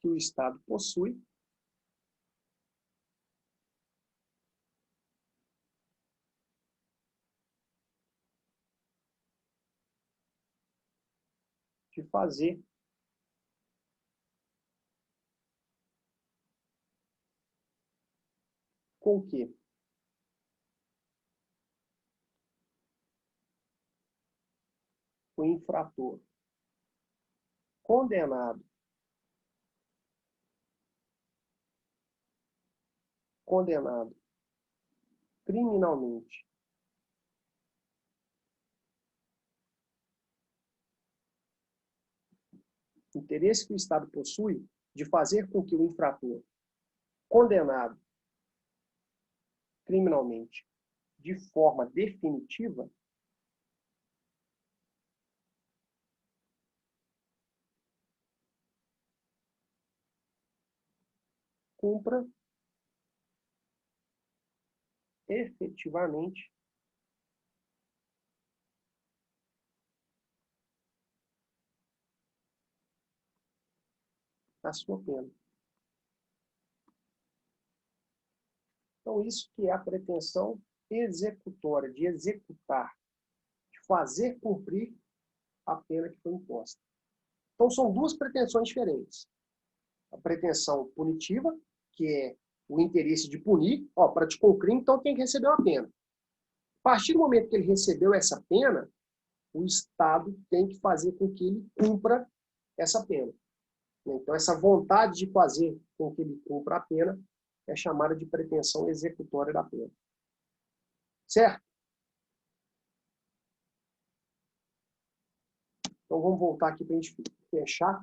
que o Estado possui de fazer com que o infrator condenado criminalmente interesse que o Estado possui de fazer com que o infrator condenado criminalmente de forma definitiva cumpra efetivamente a sua pena. Então, isso que é a pretensão executória, de executar, de fazer cumprir a pena que foi imposta. Então, são duas pretensões diferentes. A pretensão punitiva, que é o interesse de punir, ó, praticou o crime, então tem que receber uma pena. A partir do momento que ele recebeu essa pena, o Estado tem que fazer com que ele cumpra essa pena. Então, essa vontade de fazer com que ele cumpra a pena é chamada de pretensão executória da pena. Certo? Então, vamos voltar aqui para a gente fechar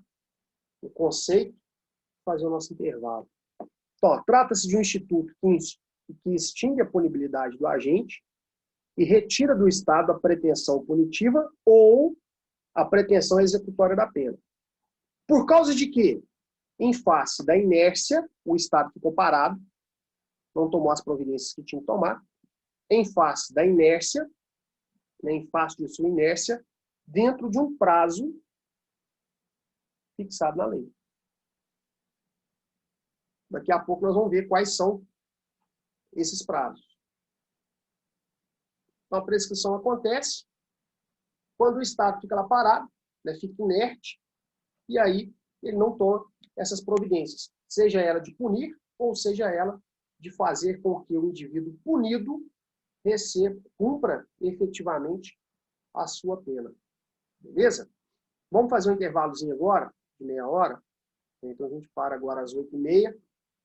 o conceito e fazer o nosso intervalo. Então, trata-se de um instituto que extingue a punibilidade do agente e retira do Estado a pretensão punitiva ou a pretensão executória da pena. Por causa de quê? Em face da inércia, o Estado ficou parado, não tomou as providências que tinha que tomar. Em face da inércia, né, em face de sua inércia, dentro de um prazo fixado na lei. Daqui a pouco nós vamos ver quais são esses prazos. Então, a prescrição acontece quando o Estado fica lá parado, né, fica inerte, e aí ele não toma essas providências, seja ela de punir ou seja ela de fazer com que o indivíduo punido cumpra efetivamente a sua pena. Beleza? Vamos fazer um intervalozinho agora, de meia hora. Então a gente para agora às 8h30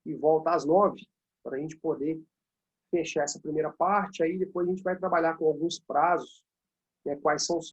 e volta às 9h, para a gente poder fechar essa primeira parte. Aí depois a gente vai trabalhar com alguns prazos, né, quais são os